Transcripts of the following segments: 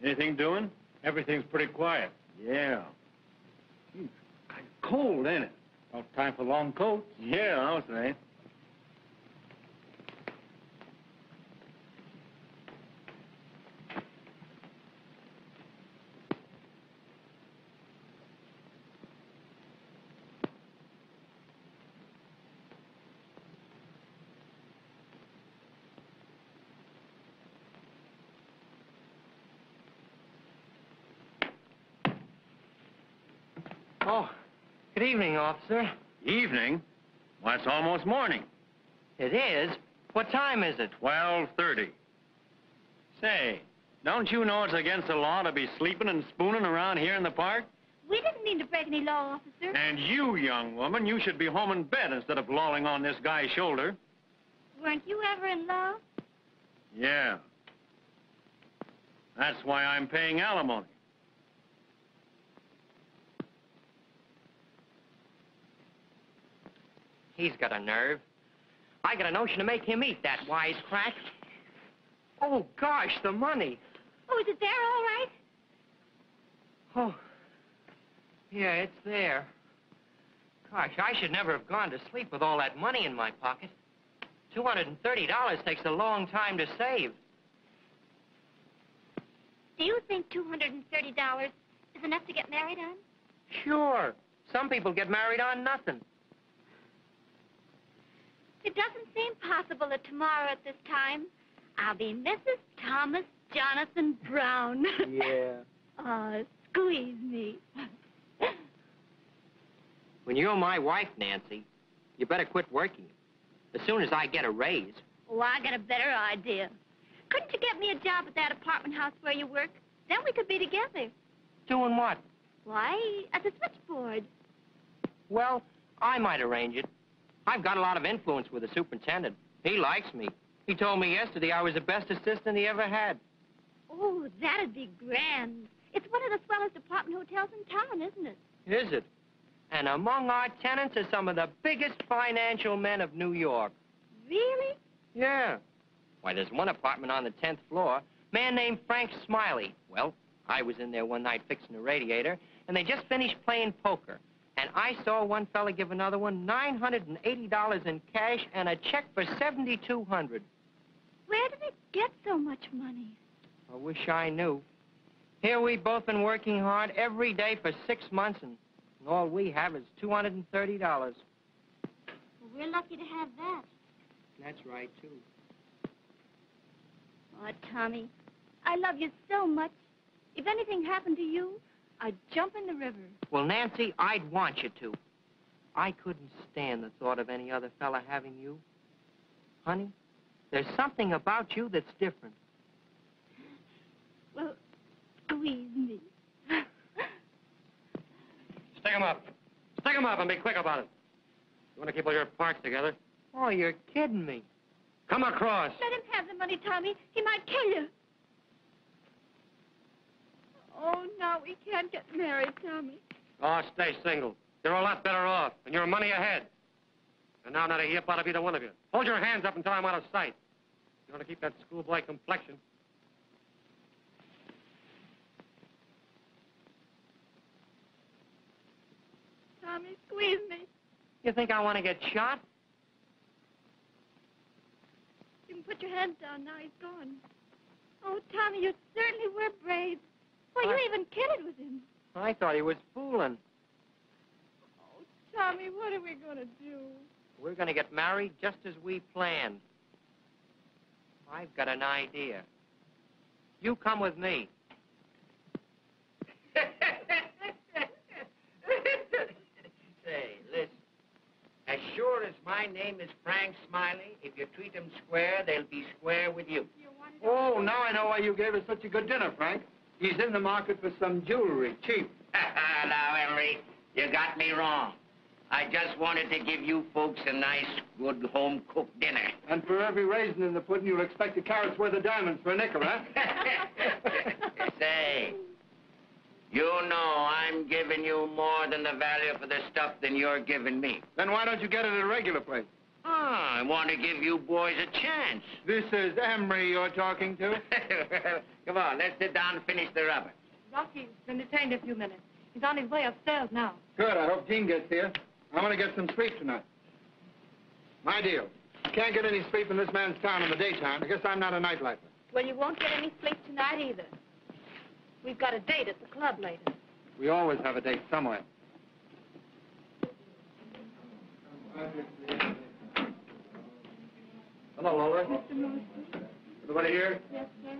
Anything doing? Everything's pretty quiet. Yeah. It's kind of cold, ain't it? No time for long coats. Yeah, I was saying. Oh, good evening, officer. Evening? Why, it's almost morning. It is? What time is it? 12:30. Say, don't you know it's against the law to be sleeping and spooning around here in the park? We didn't mean to break any law, officer. And you, young woman, you should be home in bed instead of lolling on this guy's shoulder. Weren't you ever in love? Yeah. That's why I'm paying alimony. He's got a nerve. I got a notion to make him eat that wisecrack. Oh, gosh, the money. Oh, is it there all right? Oh, yeah, it's there. Gosh, I should never have gone to sleep with all that money in my pocket. $230 takes a long time to save. Do you think $230 is enough to get married on? Sure. Some people get married on nothing. It doesn't seem possible that tomorrow at this time, I'll be Mrs. Thomas Jonathan Brown. Yeah. Oh, squeeze me. When you're my wife, Nancy, you better quit working. As soon as I get a raise. Oh, I got a better idea. Couldn't you get me a job at that apartment house where you work? Then we could be together. Doing what? Why, at the switchboard. Well, I might arrange it. I've got a lot of influence with the superintendent. He likes me. He told me yesterday I was the best assistant he ever had. Oh, that'd be grand. It's one of the swellest apartment hotels in town, isn't it? Is it? And among our tenants are some of the biggest financial men of New York. Really? Yeah. Why, there's one apartment on the 10th floor, man named Frank Smiley. Well, I was in there one night fixing a radiator, and they just finished playing poker. And I saw one fella give another one $980 in cash and a check for $7,200. Where do they get so much money? I wish I knew. Here we've both been working hard every day for 6 months, and all we have is $230. Well, we're lucky to have that. That's right, too. Oh, Tommy, I love you so much. If anything happened to you, I'd jump in the river. Well, Nancy, I'd want you to. I couldn't stand the thought of any other fella having you. Honey, there's something about you that's different. Well, squeeze me. Stick 'em up. Stick 'em up and be quick about it. You want to keep all your parts together? Oh, you're kidding me. Come across. Let him have the money, Tommy. He might kill you. Oh, no, we can't get married, Tommy. Oh, stay single. You're a lot better off, and you're money ahead. And now not a yip out of either one of you. Hold your hands up until I'm out of sight. You want to keep that schoolboy complexion. Tommy, squeeze me. You think I want to get shot? You can put your hands down now. He's gone. Oh, Tommy, you certainly were brave. Well, you even kidded with him. I thought he was fooling. Oh, Tommy, what are we going to do? We're going to get married just as we planned. I've got an idea. You come with me. Say, listen. As sure as my name is Frank Smiley, if you treat them square, they'll be square with you. Oh, now I know why you gave us such a good dinner, Frank. He's in the market for some jewelry, cheap. Now, Henry, you got me wrong. I just wanted to give you folks a nice, good, home-cooked dinner. And for every raisin in the pudding, you'll expect a carrot's worth of diamonds for a nickel, huh? Say, you know I'm giving you more than the value for the stuff than you're giving me. Then why don't you get it at a regular place? I want to give you boys a chance. This is Emery you're talking to? Come on, let's sit down and finish the rubber. Rocky's been detained a few minutes. He's on his way upstairs now. Good. I hope Jean gets here. I want to get some sleep tonight. My deal. You can't get any sleep in this man's town in the daytime. I guess I'm not a nightlifer. Well, you won't get any sleep tonight either. We've got a date at the club later. We always have a date somewhere. Hello, Lola. Mr. Morrison? Everybody here? Yes, sir.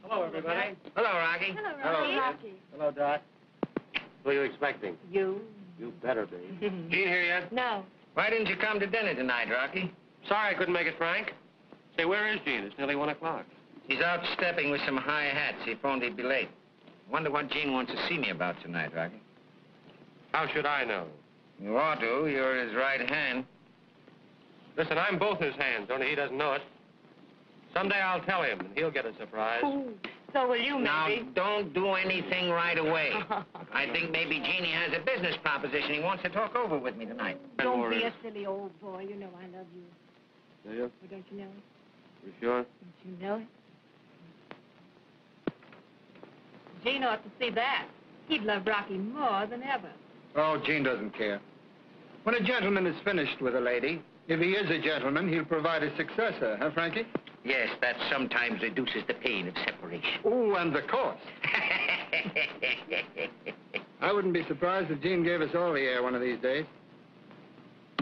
Hello, everybody. Hello, Rocky. Hello, Hello, Rocky. Hello, Doc. Who are you expecting? You? You better be. Jean here yet? No. Why didn't you come to dinner tonight, Rocky? Sorry I couldn't make it, Frank. Say, where is Jean? It's nearly 1 o'clock. He's out stepping with some high hats. He phoned he'd be late. Wonder what Jean wants to see me about tonight, Rocky. How should I know? You ought to. You're his right hand. Listen, I'm both his hands, only he doesn't know it. Someday I'll tell him, and he'll get a surprise. Ooh, so will you, Now, maybe. don't do anything right away. I think maybe Jeannie has a business proposition he wants to talk over with me tonight. Don't be a silly old boy. You know I love you. Do you? Or don't you know it? You sure? Don't you know it? Gene ought to see that. He'd love Rocky more than ever. Oh, Jean doesn't care. When a gentleman is finished with a lady, if he is a gentleman, he'll provide a successor, huh, Frankie? Yes, that sometimes reduces the pain of separation. Oh, and the cost. I wouldn't be surprised if Jean gave us all the air one of these days.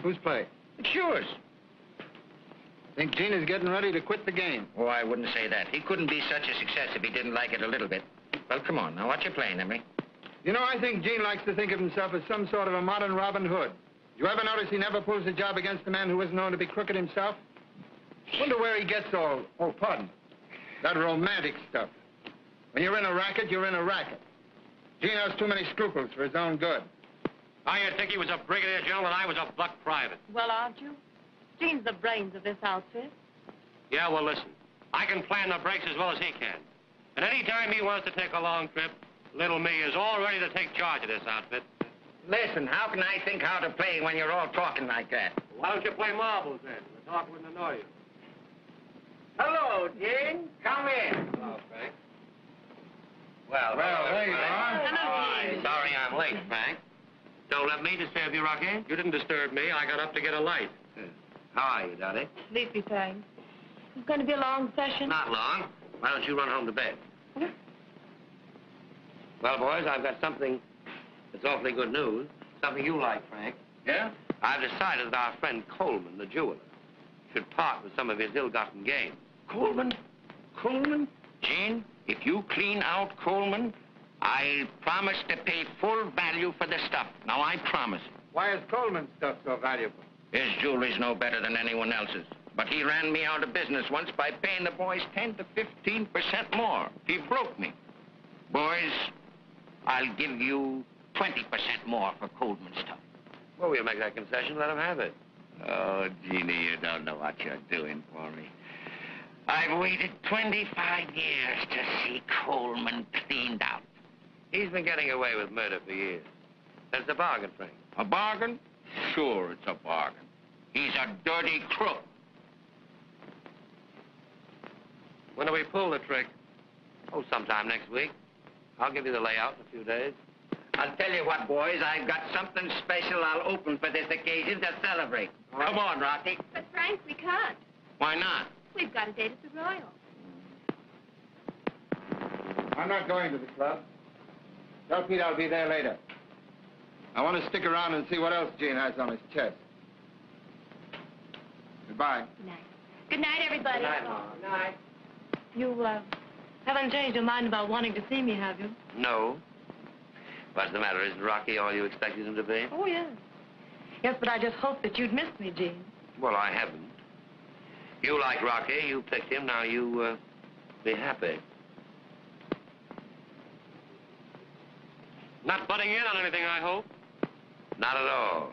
Whose play? It's yours. Think Jean is getting ready to quit the game. Oh, I wouldn't say that. He couldn't be such a success if he didn't like it a little bit. Well, come on. Now, what you playing, Emery? You know, I think Jean likes to think of himself as some sort of a modern Robin Hood. You ever notice he never pulls a job against a man who is known to be crooked himself? Wonder where he gets all, that romantic stuff. When you're in a racket, you're in a racket. Jean has too many scruples for his own good. You'd think he was a brigadier general and I was a buck private. Well, aren't you? Gene's the brains of this outfit. Yeah, well, listen. I can plan the breaks as well as he can. And any time he wants to take a long trip, little me is all ready to take charge of this outfit. Listen, how can I think how to play when you're all talking like that? Why don't you play marbles, then? The talk wouldn't annoy you. Hello, Jean. Come in. Hello, Frank. Well, there you are. Hello, Sorry I'm late, Frank. Don't let me disturb you, Rocky. You didn't disturb me. I got up to get a light. How are you, Dottie? Sleepy time. It's going to be a long session. Not long. Why don't you run home to bed? Well, boys, I've got something that's awfully good news. Something you like, Frank. Yeah? I've decided that our friend Coleman, the jeweler, should part with some of his ill-gotten gains. Coleman? Coleman? Jean, if you clean out Coleman, I'll promise to pay full value for the stuff. Now, I promise. Why is Coleman's stuff so valuable? His jewelry's no better than anyone else's. But he ran me out of business once by paying the boys 10 to 15% more. He broke me. Boys, I'll give you 20% more for Coleman stuff. Well, we'll make that concession. Let him have it. Oh, Jeannie, you don't know what you're doing for me. I've waited 25 years to see Coleman cleaned out. He's been getting away with murder for years. That's a bargain, Frank. A bargain? Sure, it's a bargain. He's a dirty crook. When do we pull the trick? Oh, sometime next week. I'll give you the layout in a few days. I'll tell you what, boys, I've got something special I'll open for this occasion to celebrate. Come on, Rocky. But, Frank, we can't. Why not? We've got a date at the Royal. I'm not going to the club. Tell Pete I'll be there later. I want to stick around and see what else Jean has on his chest. Goodbye. Good night. Good night, everybody. Good night, Mom. Good night. You, haven't changed your mind about wanting to see me, have you? No. What's the matter? Isn't Rocky all you expected him to be? Oh, yes. Yes, but I just hoped that you'd miss me, Jean. Well, I haven't. You like Rocky. You picked him. Now you, be happy. Not butting in on anything, I hope? Not at all.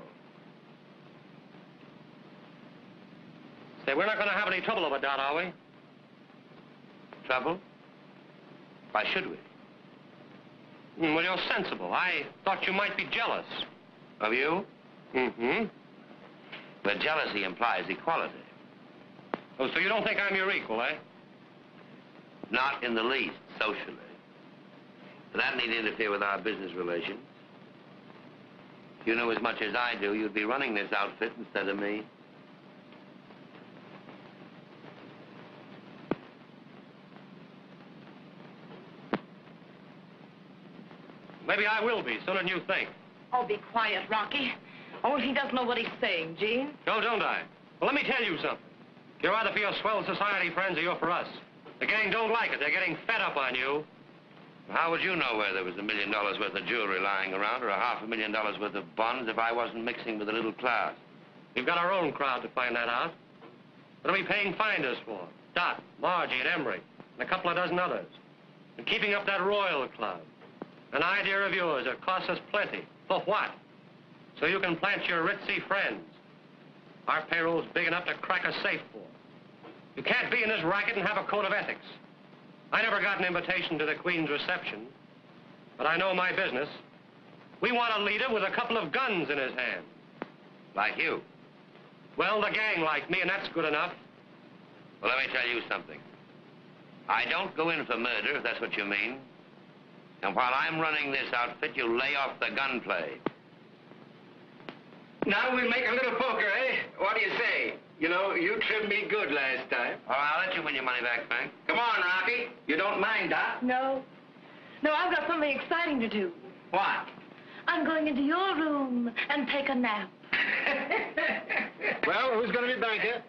Say, we're not going to have any trouble over Dot, are we? Trouble? Why should we? Well, you're sensible. I thought you might be jealous. Of you? Mm-hmm. But jealousy implies equality. Oh, so you don't think I'm your equal, eh? Not in the least, socially. But that need interfere with our business relations. If you knew as much as I do, you'd be running this outfit instead of me. Maybe I will be, sooner than you think. Oh, be quiet, Rocky. Oh, he doesn't know what he's saying, Gene. No, don't I? Well, let me tell you something. You're either for your swell society friends or you're for us. The gang don't like it. They're getting fed up on you. How would you know where there was $1 million worth of jewelry lying around or $500,000 worth of bonds if I wasn't mixing with a little class? We've got our own crowd to find that out. What are we paying finders for? Dot, Margie, and Emery, and a couple of dozen others. And keeping up that Royal Club. An idea of yours that costs us plenty. For what? So you can plant your ritzy friends. Our payroll's big enough to crack a safe for. You can't be in this racket and have a code of ethics. I never got an invitation to the Queen's reception, but I know my business. We want a leader with a couple of guns in his hand. Like you? Well, the gang like me, and that's good enough. Well, let me tell you something. I don't go in for murder, if that's what you mean. And while I'm running this outfit, you lay off the gunplay. Now we'll make a little poker, eh? What do you say? You know, you tripped me good last time. Oh, I'll let you win your money back, Frank. Come on, Rocky. You don't mind, Doc? No. No, I've got something exciting to do. What? I'm going into your room and take a nap. Well, who's going to be banker?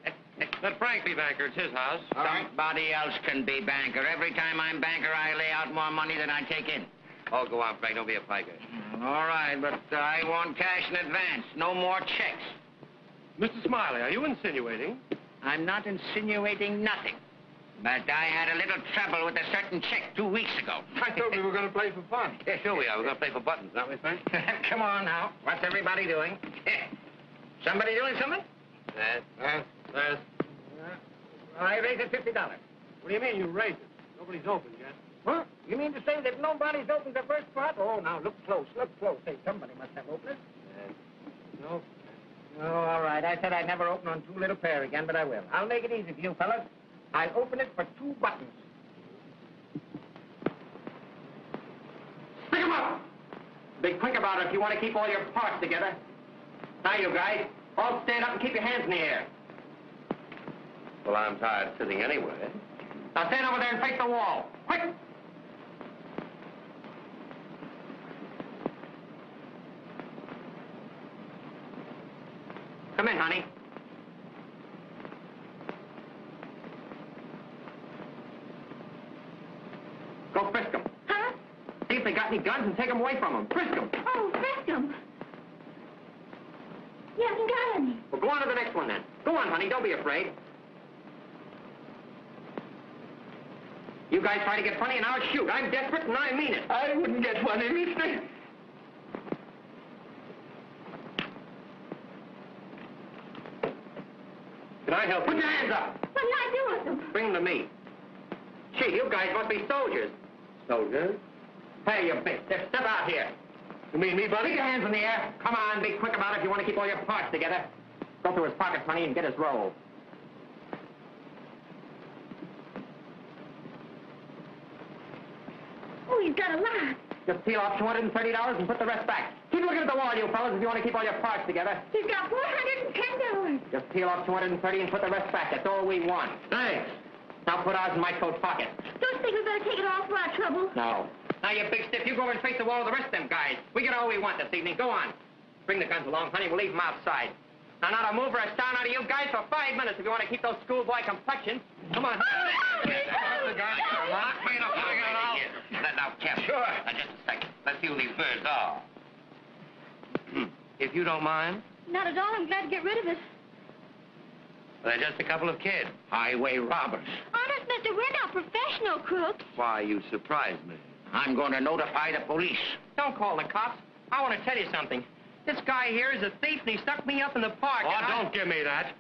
Let Frank be banker. It's his house. All right. Somebody else can be banker. Every time I'm banker, I lay out more money than I take in. Oh, go on, Frank. Don't be a piker. All right, but I want cash in advance. No more checks. Mr. Smiley, are you insinuating? I'm not insinuating nothing. But I had a little trouble with a certain check 2 weeks ago. I thought we were going to play for fun. Yeah, sure we are. We're going to play for buttons, aren't we, Frank? Come on now. What's everybody doing? Somebody doing something? Yes. I raised it $50. What do you mean you raised it? Nobody's opened yet. Huh? You mean to say that nobody's opened the first part? Oh, now, look close, look close. Hey, somebody must have opened it. No. Oh, all right. I said I'd never open on two little pair again, but I will. I'll make it easy for you fellas. I'll open it for 2 buttons. Stick 'em up! Be quick about it if you want to keep all your parts together. Now, you guys, all stand up and keep your hands in the air. Well, I'm tired sitting anyway. Now stand over there and face the wall. Quick! Come in, honey. Go frisk them. Huh? See if they got any guns and take them away from them. Frisk them. Oh, frisk him. He hasn't got any. Well, go on to the next one then. Go on, honey. Don't be afraid. You guys try to get funny and I'll shoot. I'm desperate and I mean it. I wouldn't get funny, mister. Can I help you? Put your hands up. What did I do with them? Bring them to me. Gee, you guys must be soldiers. Soldiers? Hey, you big stiff. Step out here. You mean me, Keep buddy? your hands in the air. Come on, be quick about it if you want to keep all your parts together. Go through his pockets, honey, and get his roll. Oh, he's got a lot. Just peel off $230 and put the rest back. Keep looking at the wall, you fellas, if you want to keep all your parts together. He's got $410. Just peel off $230 and put the rest back. That's all we want. Thanks. Now put ours in my coat pocket. Don't think we better take it all for our trouble. No. Now, you big stiff, you go over and face the wall with the rest of them guys. We get all we want this evening. Go on. Bring the guns along, honey. We'll leave them outside. Now, not a move or a sound out of you guys for 5 minutes if you want to keep those schoolboy complexions. Come on. Lock me in a pocket and I'll... Now, Cap. Sure. Now, just a second. Let's see who these birds are. If you don't mind. Not at all. I'm glad to get rid of it. They're just a couple of kids. Highway robbers. Honest, mister, we're not professional crooks. Why, you surprised me. I'm going to notify the police. Don't call the cops. I want to tell you something. This guy here is a thief, and he stuck me up in the park. Oh, and I- don't give me that.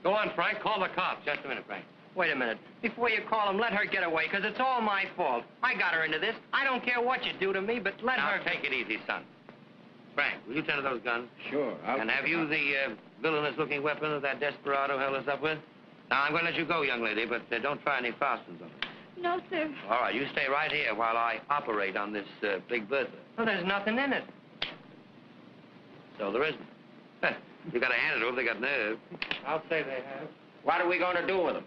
Go on, Frank. Call the cops. Just a minute, Frank. Wait a minute. Before you call him, let her get away, because it's all my fault. I got her into this. I don't care what you do to me, but let Now, her... take it easy, son. Frank, will you tend to those guns? Sure. And have you the villainous-looking weapon that that desperado held us up with? Now, I'm going to let you go, young lady, but don't try any fastens on it. No, sir. All right, you stay right here while I operate on this big Bertha. Well, there's nothing in it. So there isn't. You got to hand it to them. They got nerve. I'll say they have. What are we going to do with them?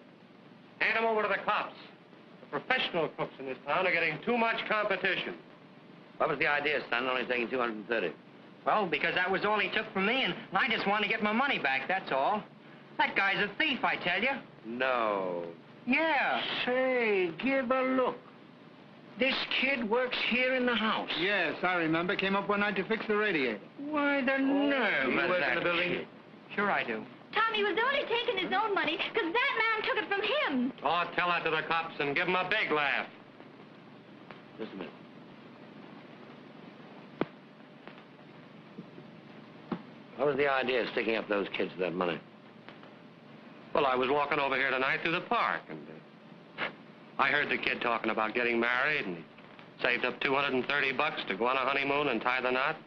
Hand them over to the cops. The professional cooks in this town are getting too much competition. What was the idea, son? Only taking 230. Well, because that was all he took from me, and I just want to get my money back, that's all. That guy's a thief, I tell you. No. Yeah. Say, give a look. This kid works here in the house. Yes, I remember. Came up one night to fix the radiator. Why, the nerve you of work in that the building? kid. Sure I do. Tommy was only taking his own money because that man took it from him. Oh, tell that to the cops and give them a big laugh. Just a minute. What was the idea of sticking up those kids for that money? Well, I was walking over here tonight through the park, and I heard the kid talking about getting married, and he saved up $230 to go on a honeymoon and tie the knot.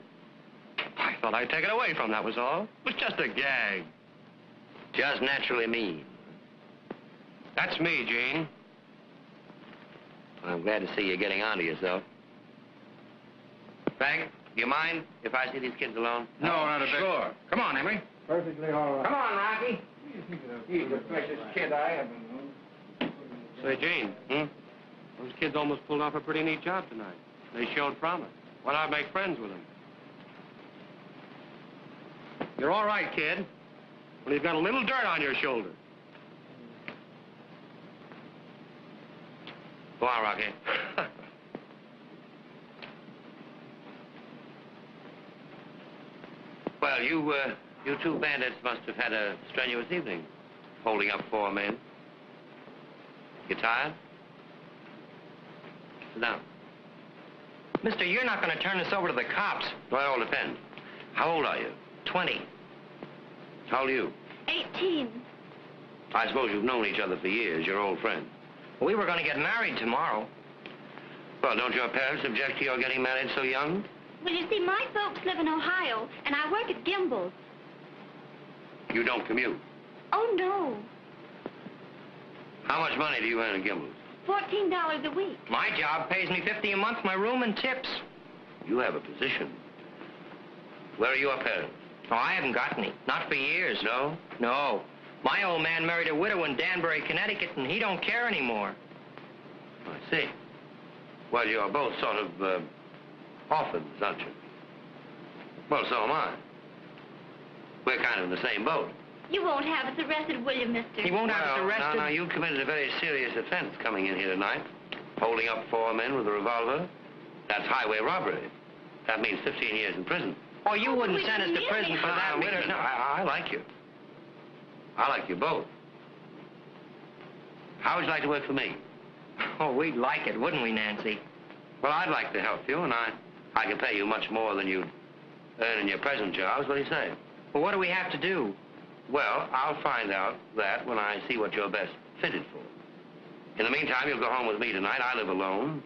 I thought I'd take it away from him, that was all. It was just a gag. Just naturally mean. That's me, Gene. I'm glad to see you getting on to yourself. Frank, do you mind if I see these kids alone? No, not a bit. Sure. Come on, Emery. Perfectly all right. Come on, Rocky. He's the precious kid I ever known. Say, Gene, those kids almost pulled off a pretty neat job tonight. They showed promise. Why not make friends with them? You're all right, kid. When you've got a little dirt on your shoulder. Go on, Rocky. Well, you two bandits must have had a strenuous evening, holding up 4 men. You tired? Sit down. Mister, you're not going to turn us over to the cops. Well, it all depends. How old are you? 20. How old are you? 18. I suppose you've known each other for years. You're old friends. We were going to get married tomorrow. Well, don't your parents object to your getting married so young? Well, you see, my folks live in Ohio, and I work at Gimbel's. You don't commute. Oh, no. How much money do you earn at Gimbel's? $14 a week. My job pays me $50 a month, my room and tips. You have a position. Where are your parents? Oh, I haven't got any. Not for years. No? No. My old man married a widow in Danbury, Connecticut, and he don't care anymore. I see. Well, you're both sort of, orphans, aren't you? Well, so am I. We're kind of in the same boat. You won't have us arrested, will you, mister? He won't have us arrested. Now, you committed a very serious offense coming in here tonight. Holding up 4 men with a revolver. That's highway robbery. That means 15 years in prison. Oh, you wouldn't send us to prison for that. Wait a minute. I like you. I like you both. How would you like to work for me? Oh, we'd like it, wouldn't we, Nancy? Well, I'd like to help you, and I can pay you much more than you'd earn in your present jobs. What do you say? Well, what do we have to do? Well, I'll find out that when I see what you're best fitted for. In the meantime, you'll go home with me tonight. I live alone.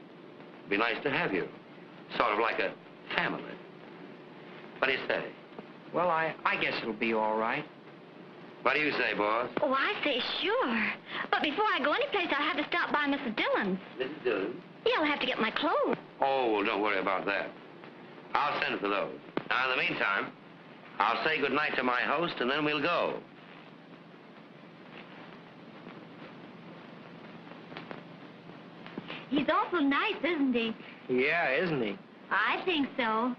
It'd be nice to have you. Sort of like a family. What do you say? Well, I guess it'll be all right. What do you say, boss? Oh, I say sure. But before I go anyplace, I'll have to stop by Mrs. Dillon's. Mrs. Dillon? Yeah, I'll have to get my clothes. Oh, well, don't worry about that. I'll send for those. Now, in the meantime, I'll say good night to my host, and then we'll go. He's awful nice, isn't he? Yeah, isn't he? I think so.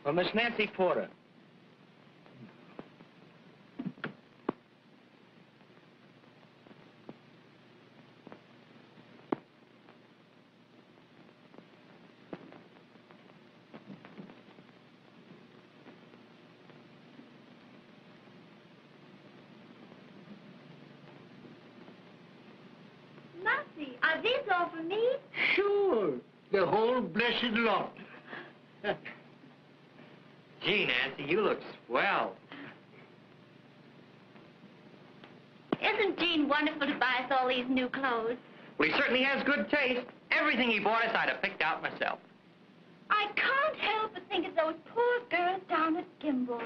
Well, Miss Nancy Porter. Are these all for me? Sure. The whole blessed lot. Gee, Nancy, you look swell. Isn't Gene wonderful to buy us all these new clothes? Well, he certainly has good taste. Everything he bought us, I'd have picked out myself. I can't help but think of those poor girls down at Kimball's.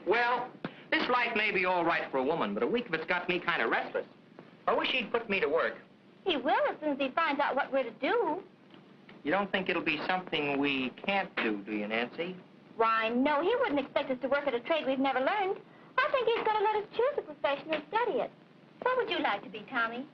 Well, this life may be all right for a woman, but a week of it's got me kind of restless. I wish he'd put me to work. He will as soon as he finds out what we're to do. You don't think it'll be something we can't do you, Nancy? Why, no, he wouldn't expect us to work at a trade we've never learned. I think he's going to let us choose a profession and study it. What would you like to be, Tommy?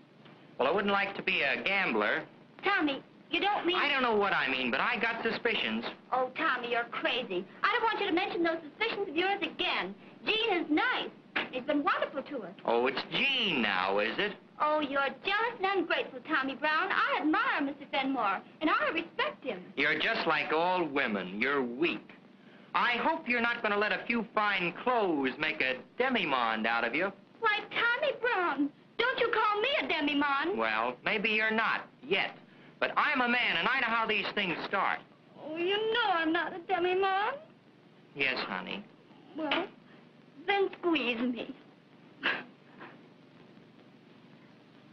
Well, I wouldn't like to be a gambler. Tommy, you don't mean... I don't know what I mean, but I got suspicions. Oh, Tommy, you're crazy. I don't want you to mention those suspicions of yours again. Gene is nice. He's been wonderful to us. Oh, it's Gene now, is it? Oh, you're jealous and ungrateful, Tommy Brown. I admire Mr. Fenmore, and I respect him. You're just like all women. You're weak. I hope you're not going to let a few fine clothes make a demi-monde out of you. Why, Tommy Brown, don't you call me a demi-monde. Well, maybe you're not, yet. But I'm a man, and I know how these things start. Oh, you know I'm not a demi-monde. Yes, honey. Well, then squeeze me.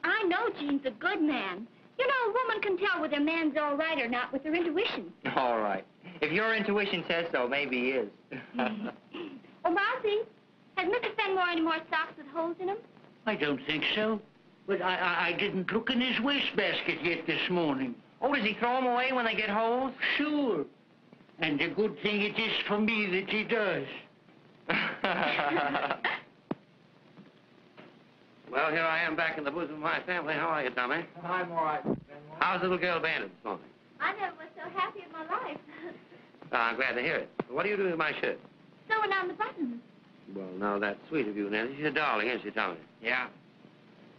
I know Gene's a good man. You know, a woman can tell whether a man's all right or not with her intuition. All right. If your intuition says so, maybe he is. Oh, Marcy, has Mr. Fenmore any more socks with holes in them? I don't think so. But I didn't look in his wastebasket yet this morning. Oh, does he throw them away when they get holes? Sure. And the good thing it is for me that he does. Well, here I am back in the bosom of my family. How are you, Tommy? I'm all right. How's the little girl Bandit this morning? I never was so happy in my life. I'm glad to hear it. What are you doing with my shirt? Sewing on the buttons. Well, now, that's sweet of you, Nancy. She's a darling, isn't she, Tommy? Yeah.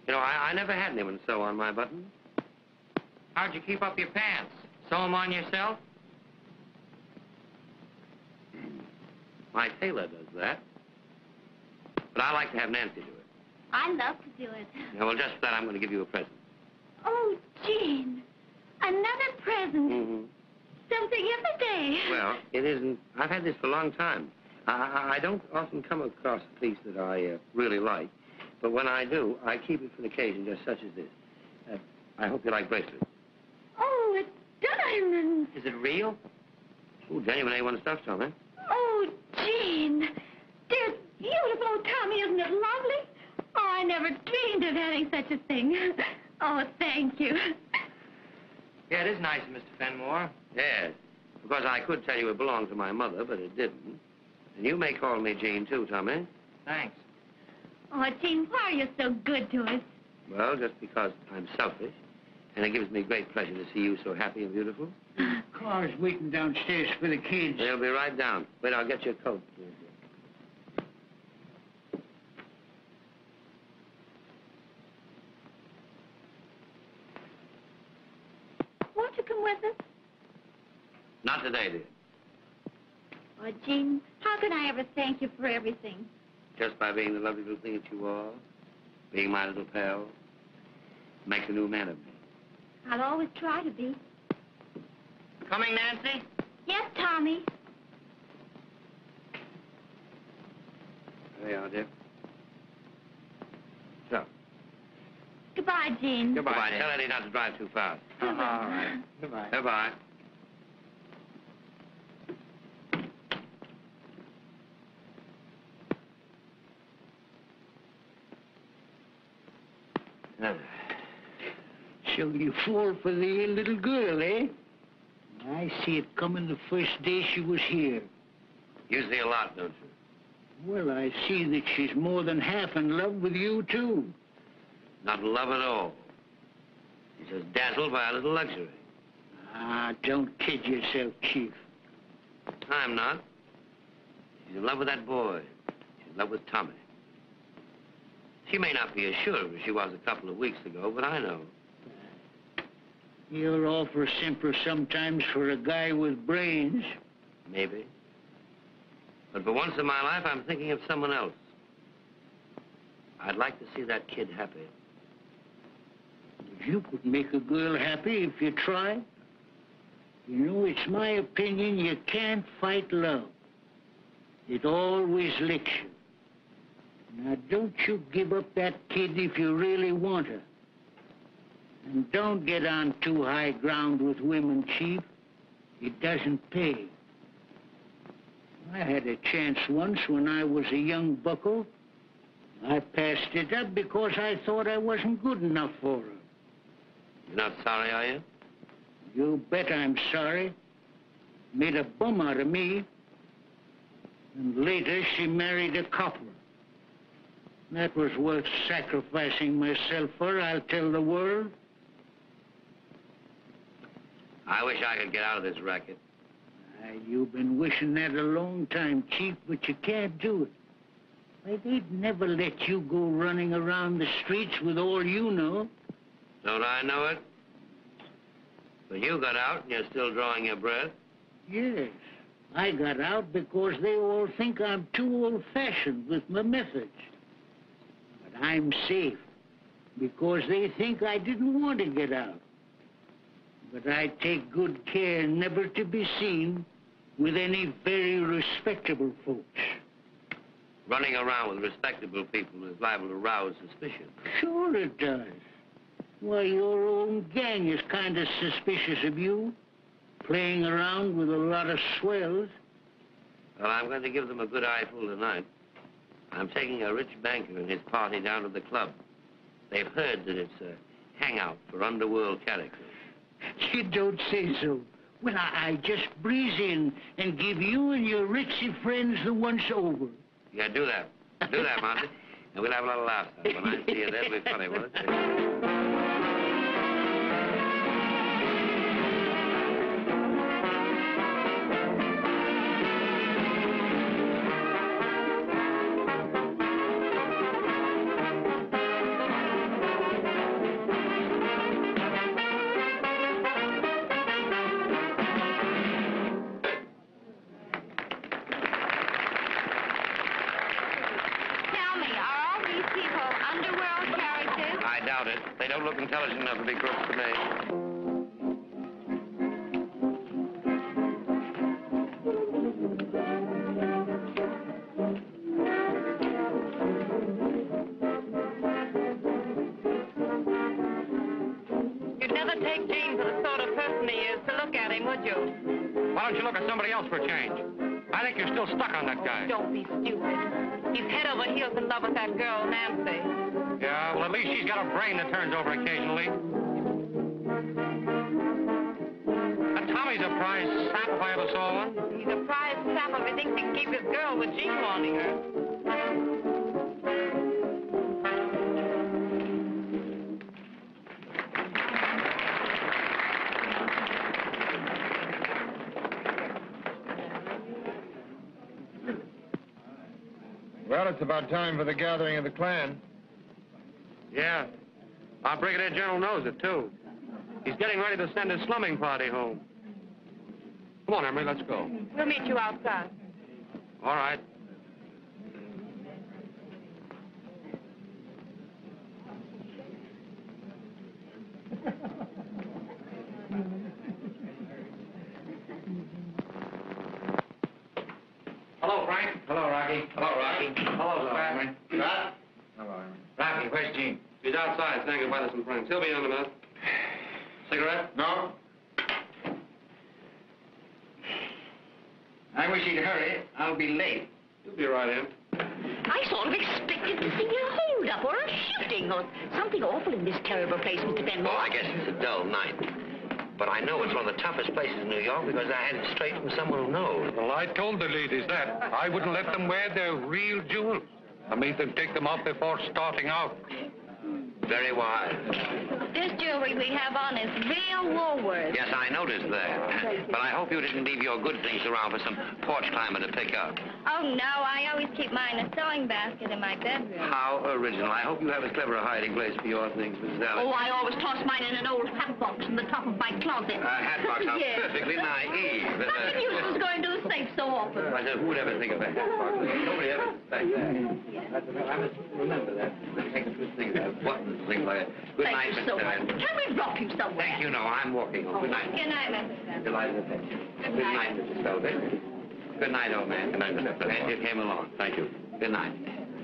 You know, I never had anyone sew on my buttons. How'd you keep up your pants? Sew them on yourself? My tailor does that. But I like to have Nancy do it. I love to do it. Yeah, well, just for that, I'm going to give you a present. Oh, Gene, another present. Mm-hmm. Something every day. Well, it isn't. I've had this for a long time. I don't often come across a piece that I really like. But when I do, I keep it for an occasion just such as this. I hope you like bracelets. Oh, it's diamonds. Is it real? Oh, genuine A1 stuff, Tommy. Oh, Gene. They're beautiful. Oh, Tommy, isn't it lovely? Oh, I never dreamed of having such a thing. Oh, thank you. Yeah, it is nice, Mr. Fenmore. Yes. Of course, I could tell you it belonged to my mother, but it didn't. And you may call me Gene, too, Tommy. Thanks. Oh, Gene, why are you so good to us? Well, just because I'm selfish. And it gives me great pleasure to see you so happy and beautiful. Car's waiting downstairs for the kids. They'll be right down. Wait, I'll get your coat. Won't you come with us? Not today, dear. Oh, Gene, how can I ever thank you for everything? Just by being the lovely little thing that you are, being my little pal, makes a new man of me. I'll always try to be. Coming, Nancy? Yes, Tommy. There you are, dear. So. Goodbye, Gene. Goodbye, dear. Tell Eddie not to drive too fast. All right. Goodbye. Goodbye. So you fall for the little girl, eh? I see it coming the first day she was here. You see a lot, don't you? Well, I see that she's more than half in love with you, too. Not in love at all. She's just dazzled by a little luxury. Ah, don't kid yourself, Chief. I'm not. She's in love with that boy. She's in love with Tommy. She may not be as sure as she was a couple of weeks ago, but I know. You're awful simple sometimes for a guy with brains. Maybe. But for once in my life, I'm thinking of someone else. I'd like to see that kid happy. You could make a girl happy if you tried. You know, it's my opinion you can't fight love. It always licks you. Now, don't you give up that kid if you really want her. And don't get on too high ground with women, Chief. It doesn't pay. I had a chance once when I was a young bucko. I passed it up because I thought I wasn't good enough for her. You're not sorry, are you? You bet I'm sorry. Made a bum out of me. And later, she married a copper. That was worth sacrificing myself for, I'll tell the world. I wish I could get out of this racket. You've been wishing that a long time, Chief, but you can't do it. Why, they'd never let you go running around the streets with all you know. Don't I know it? But you got out and you're still drawing your breath. Yes, I got out because they all think I'm too old-fashioned with my methods. But I'm safe because they think I didn't want to get out. But I take good care never to be seen with any very respectable folks. Running around with respectable people is liable to rouse suspicion. Sure it does. Why, your own gang is kind of suspicious of you, playing around with a lot of swells. Well, I'm going to give them a good eyeful tonight. I'm taking a rich banker and his party down to the club. They've heard that it's a hangout for underworld characters. You don't say so. Well, I just breeze in and give you and your ritzy friends the once over. Yeah, do that. Do that, Monty. And we'll have a little laugh. When I see you, that'll be funny, won't it? They don't look intelligent enough to be crooks to me. You'd never take Gene for the sort of person he is to look at him, would you? Why don't you look at somebody else for a change? I think you're still stuck on that guy. Don't be stupid. He's head over heels in love with that girl, Nancy. Yeah, well, at least she's got a brain that turns over occasionally. And Tommy's a prize sap if I ever saw one. He's a prize sap if he thinks he can keep his girl with Gene wanting her. Well, it's about time for the gathering of the clan. Yeah. Our Brigadier General knows it, too. He's getting ready to send his slumming party home. Come on, Emery, let's go. We'll meet you outside. All right. Hello, Frank. Hello, Rocky. Hello, Rocky. Hello, Pat. Pat? Hello, Emery. Rocky, where's Gene? He's outside saying goodbye to some friends. He'll be in a minute. Cigarette? No. I wish he'd hurry. I'll be late. You'll be right in. I sort of expected to see a hold-up or a shooting or something awful in this terrible place, Mr. Benmore. Oh, I guess it's a dull night. But I know it's one of the toughest places in New York because I had it straight from someone who knows. Well, I told the ladies that. I wouldn't let them wear their real jewels. I made them take them off before starting out. Very wise. This jewelry we have on is real Woolworth. Yes, I noticed that. But I hope you didn't leave your good things around for some porch climber to pick up. Oh, no, I always keep mine in a sewing basket in my bedroom. How original. I hope you have as clever a hiding place for your things, Mrs. Allen. Oh, I always toss mine in an old hat box in the top of my closet. Hat box, how Yes. perfectly naive. Nothing use is going to a safe so often. I said, who would ever think of a hat box? Nobody ever suspects that. I must remember that. Take a good thing of that. Buttons, things like that. Good night, Thank you so Mr. much. Can we drop you somewhere? Thank you. No, I'm walking home. Good night. Good night, Mrs. Trevor. Delighted to meet you. Good night, Mrs. Selvig. Good night, old man. Good night, Mr. Glad you came along. Thank you. Good night.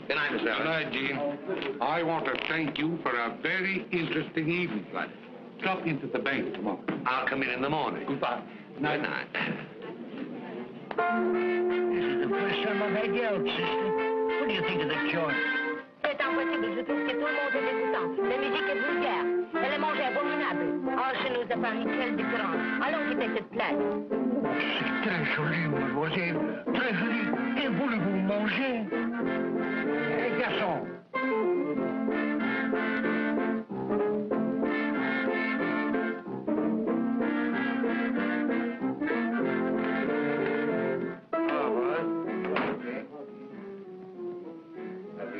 Good night, Mr. Good Selvig. night, Gene. I want to thank you for a very interesting evening. Drop into the bank tomorrow. I'll come in the morning. Goodbye. Good night. This is the first time I've had you out, sister. What do you think of the joint? C'est impossible. Je trouve que tout le monde est dégoûtant. La musique est vulgaire. Elle est mangée abominable. Oh, chez nous, à Paris, quelle différence. Allons quitter cette place. C'est très joli, mademoiselle. Très joli. Et voulez-vous manger? Garçon.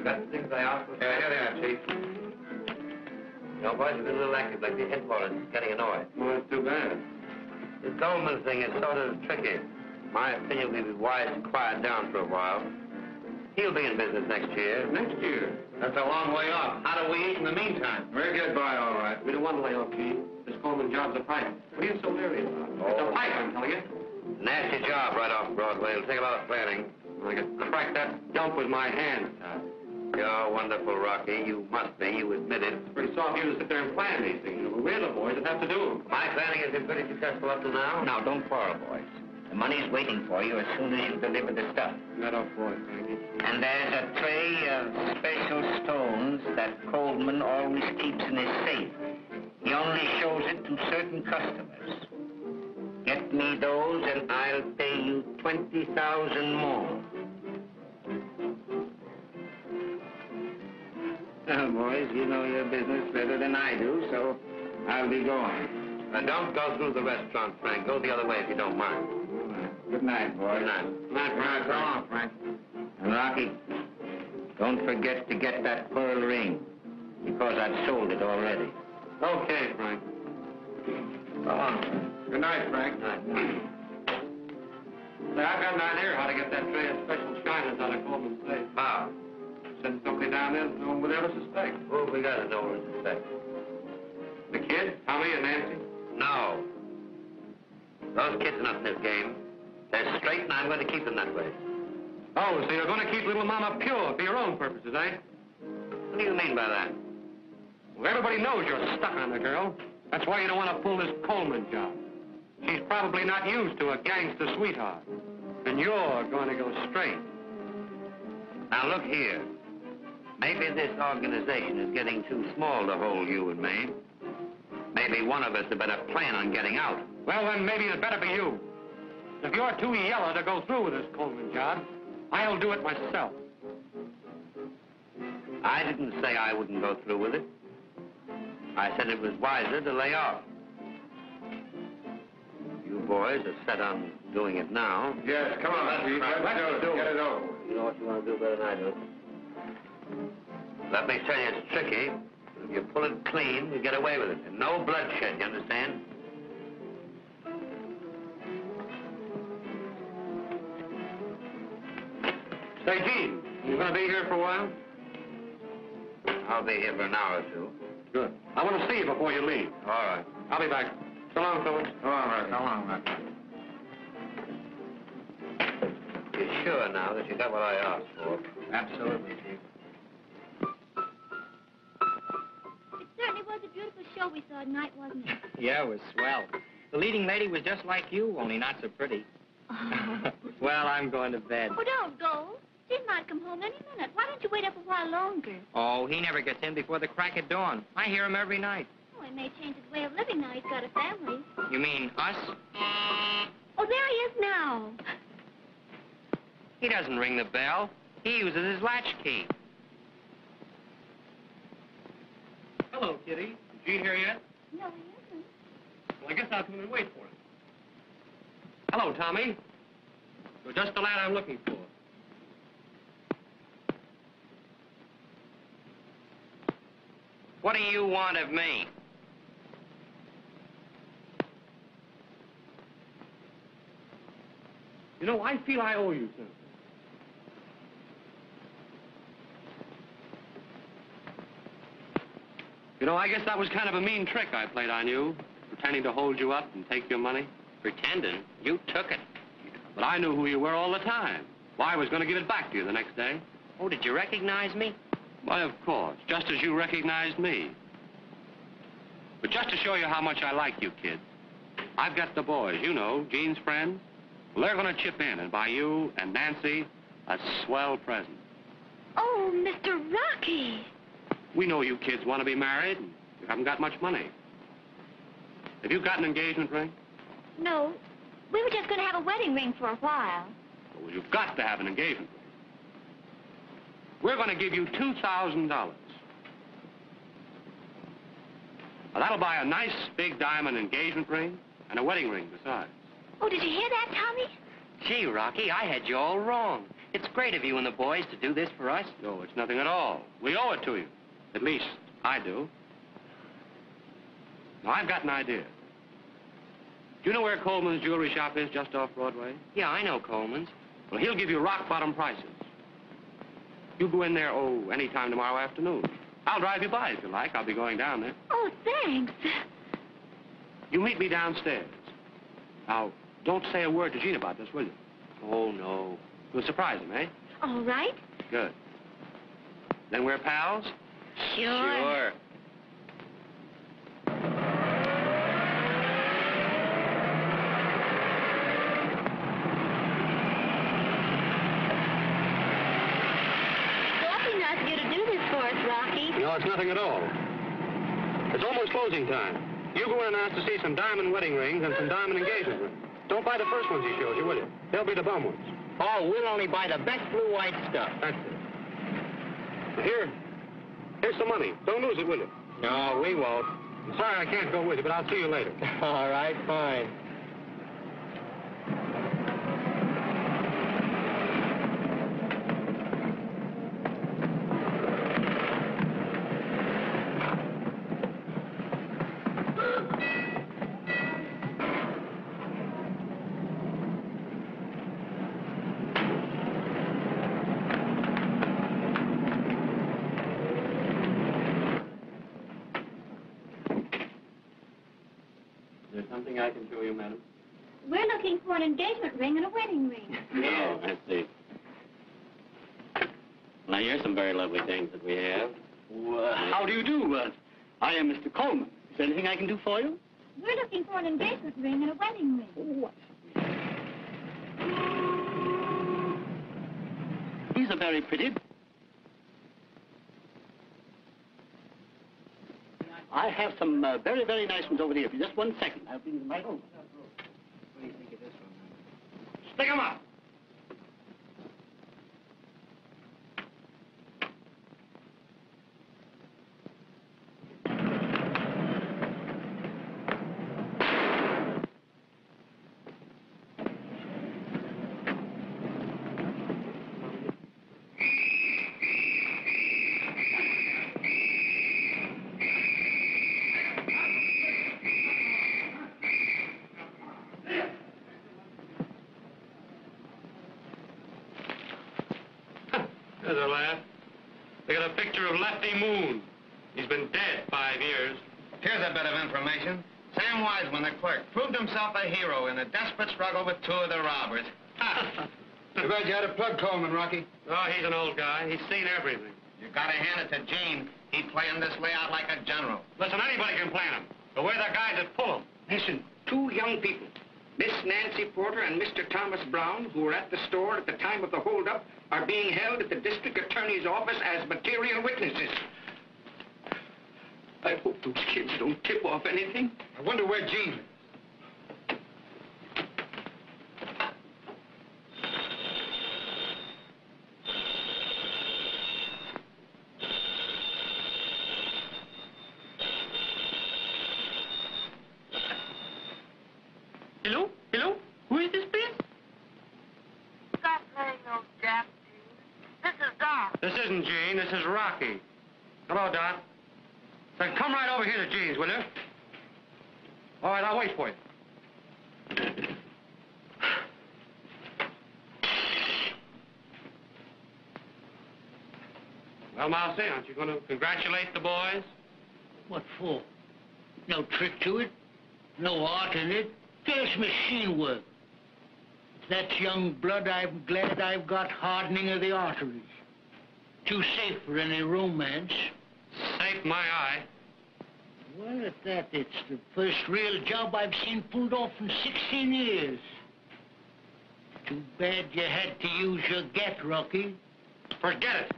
Got the things I asked for? Yeah, here they are, Chief. You know, boys, we've been a little active like the headquarters is getting annoyed. Well, that's too bad. This Goldman thing is sort of tricky. My opinion would be wise to quiet down for a while. He'll be in business next year. Next year? That's a long way off. How do we eat in the meantime? We'll get by all right. We don't want to lay off, Gene. This Coleman job's a pipe. What are you so leery about? It's a pipe, I'm telling you. Nasty job right off Broadway. It'll take a lot of planning. I could crack that dump with my hands tied. You're wonderful, Rocky. You must be. You admit it. It's pretty soft of you to sit there and plan these things. We're the boys that have to do them. My planning has been pretty successful up to now. Now, don't quarrel, boys. The money's waiting for you as soon as you deliver the stuff. That off, boy, Frankie. And there's a tray of special stones that Coleman always keeps in his safe. He only shows it to certain customers. Get me those and I'll pay you 20,000 more. Well, boys, you know your business better than I do, so I'll be going. Now, don't go through the restaurant, Frank. Go the other way if you don't mind. Good night, boys. Good night. Good night, Frank. So long, Frank. And Rocky, don't forget to get that pearl ring, because I've sold it already. Okay, Frank. So long. Good night, Frank. Good night. Say, I've got an idea how to get that tray of special shiners out of Coleman's safe. How? Send somebody down there that no one would ever suspect. Who have we got to know or suspect? The kid, Tommy, and Nancy? No. Those kids are not in this game. They're straight, and I'm going to keep them that way. Oh, so you're going to keep little Mama pure for your own purposes, eh? What do you mean by that? Well, everybody knows you're stuck on the girl. That's why you don't want to pull this Coleman job. She's probably not used to a gangster sweetheart. And you're going to go straight. Now, look here. Maybe this organization is getting too small to hold you and me. Maybe one of us had better plan on getting out. Well, then maybe it better be you. If you're too yellow to go through with this Coleman job, I'll do it myself. I didn't say I wouldn't go through with it. I said it was wiser to lay off. You boys are set on doing it now. Yes, come on, Steve. Let's do it. Get it over. You know what you want to do better than I do. Let me tell you, it's tricky. If you pull it clean, you get away with it. And no bloodshed, you understand? Say, Gene, you going to be here for a while? I'll be here for an hour or two. Good. I want to see you before you leave. All right. I'll be back. So long, fellas. All right. So long, man. You're sure now that you got what I asked for? Absolutely, Chief. It certainly was a beautiful show we saw tonight, wasn't it? Yeah, it was swell. The leading lady was just like you, only not so pretty. Well, I'm going to bed. Oh, don't go. Steve might come home any minute. Why don't you wait up a while longer? Oh, he never gets in before the crack of dawn. I hear him every night. Oh, he may change his way of living now he's got a family. You mean us? Oh, there he is now. He doesn't ring the bell. He uses his latchkey. Hello, Kitty. Is Gene here yet? No, he isn't. Well, I guess I'll come in and wait for him. Hello, Tommy. You're just the lad I'm looking for. What do you want of me? You know, I feel I owe you something. You know, I guess that was kind of a mean trick I played on you, pretending to hold you up and take your money. Pretending? You took it. But I knew who you were all the time. Why, I was going to give it back to you the next day. Oh, did you recognize me? Why, of course, just as you recognized me. But just to show you how much I like you, kid, I've got the boys, you know, Gene's friends. Well, they're going to chip in and buy you and Nancy a swell present. Oh, Mr. Rocky. We know you kids want to be married, and you haven't got much money. Have you got an engagement ring? No, we were just going to have a wedding ring for a while. Well, you've got to have an engagement ring. We're going to give you $2,000. Now, that'll buy a nice big diamond engagement ring and a wedding ring besides. Oh, did you hear that, Tommy? Gee, Rocky, I had you all wrong. It's great of you and the boys to do this for us. No, it's nothing at all. We owe it to you. At least, I do. Now, I've got an idea. Do you know where Coleman's jewelry shop is, just off Broadway? Yeah, I know Coleman's. Well, he'll give you rock-bottom prices. You go in there, any time tomorrow afternoon. I'll drive you by if you like. I'll be going down there. Oh, thanks. You meet me downstairs. Now, don't say a word to Gene about this, will you? Oh, no. You'll surprise him, eh? All right. Good. Then we're pals? Sure. No, it's nothing at all. It's almost closing time. You go in and ask to see some diamond wedding rings and some diamond engagement rings. Don't buy the first ones he shows you, will you? They'll be the bum ones. Oh, we'll only buy the best blue-white stuff. That's it. Here's some money. Don't lose it, will you? No, we won't. I'm sorry I can't go with you, but I'll see you later. All right, fine. Is there something I can show you, madam? We're looking for an engagement ring and a wedding ring. Oh, I see. Now, here's some very lovely things that we have. How do you do? I am Mr. Coleman. Is there anything I can do for you? We're looking for an engagement ring and a wedding ring. What? These are very pretty. I have some very, very nice ones over here. For just 1 second, I'll bring them right over. What do you think of this one? Stick 'em up! There's a laugh. They got a picture of Lefty Moon. He's been dead 5 years. Here's a bit of information. Sam Wiseman, the clerk, proved himself a hero in a desperate struggle with 2 of the robbers. Too bad you had to plug Coleman, Rocky. Oh, he's an old guy. He's seen everything. You gotta hand it to Gene. He planned this layout like a general. Listen, anybody can plan him. But we're the guys that pull him. Listen, 2 young people, Miss Nancy Porter and Mr. Thomas Brown, who were at the store at the time of the holdup, are being held at the district attorney's office as material witnesses. I hope those kids don't tip off anything. I wonder where Gene is. Hello? Hello? Who is this, please? Stop playing those jacks, Gene. This is Doc. This isn't Gene. This is Rocky. Hello, Doc. Then come right over here to Gene's, will you? All right, I'll wait for you. Well, Mousy, aren't you going to congratulate the boys? What for? No trick to it. No art in it. Just machine work. If that's young blood, I'm glad I've got hardening of the arteries. Too safe for any romance. Safe my eye. Well, at that, it's the first real job I've seen pulled off in 16 years. Too bad you had to use your gat, Rocky. Forget it.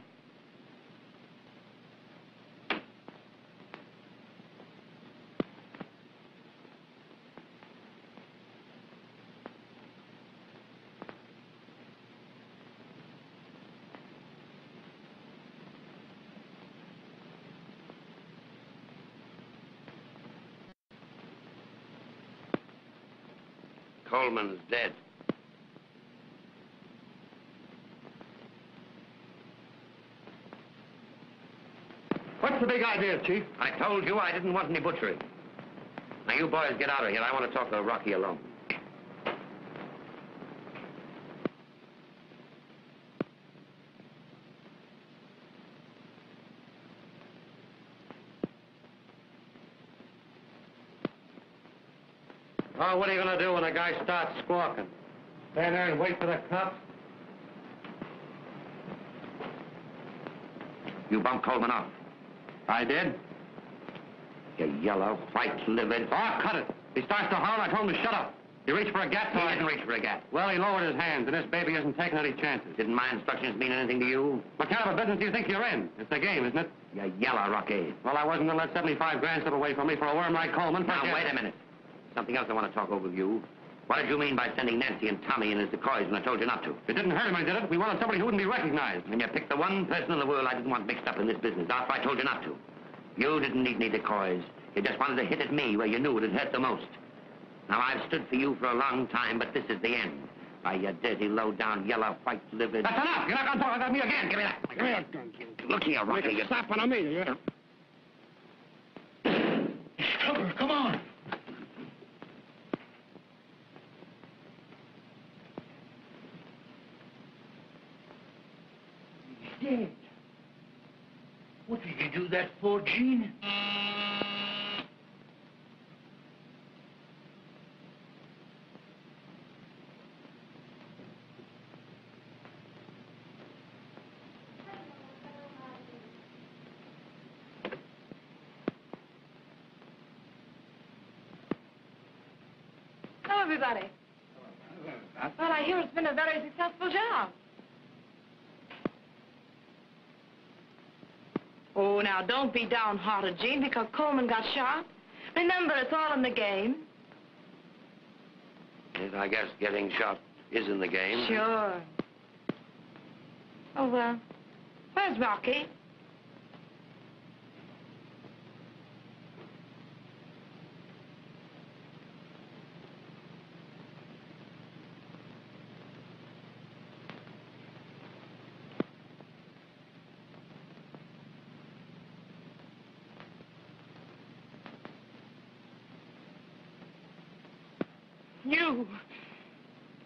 Coleman's dead. What's the big idea, Chief? I told you I didn't want any butchery. Now, you boys get out of here. I want to talk to Rocky alone. Oh, what are you going to do when a guy starts squawking? Stand there and wait for the cops? You bumped Coleman off. I did? You yellow, white-livered... Oh, cut it. He starts to holler, I told him to shut up. He reached for a gat, so He I didn't reach for a gat. Well, he lowered his hands, and this baby isn't taking any chances. Didn't my instructions mean anything to you? What kind of a business do you think you're in? It's a game, isn't it? You yellow, Rocky. Well, I wasn't going to let 75 grand slip away from me for a worm like Coleman. Now, Forget wait it. a minute. Something else I want to talk over with you. What did you mean by sending Nancy and Tommy in as decoys when I told you not to? It didn't hurt him, I did it. We wanted somebody who wouldn't be recognized. And you picked the one person in the world I didn't want mixed up in this business after I told you not to. You didn't need any decoys. You just wanted to hit at me where you knew it would hurt the most. Now, I've stood for you for a long time, but this is the end. Why, you dirty, low-down, yellow, white-livered... That's enough! You're not going to talk about me again! Give me that! Give me that gun, Jim. Look here, Rocky. Make a stop on me, you... Trevor, come on. He's dead. What did you do that for, Gene? Hello, everybody. Well, I hear it's been a very successful job. Oh, now, don't be downhearted, Jean, because Coleman got shot. Remember, it's all in the game. Yes, I guess getting shot is in the game. Sure. Oh, where's Rocky?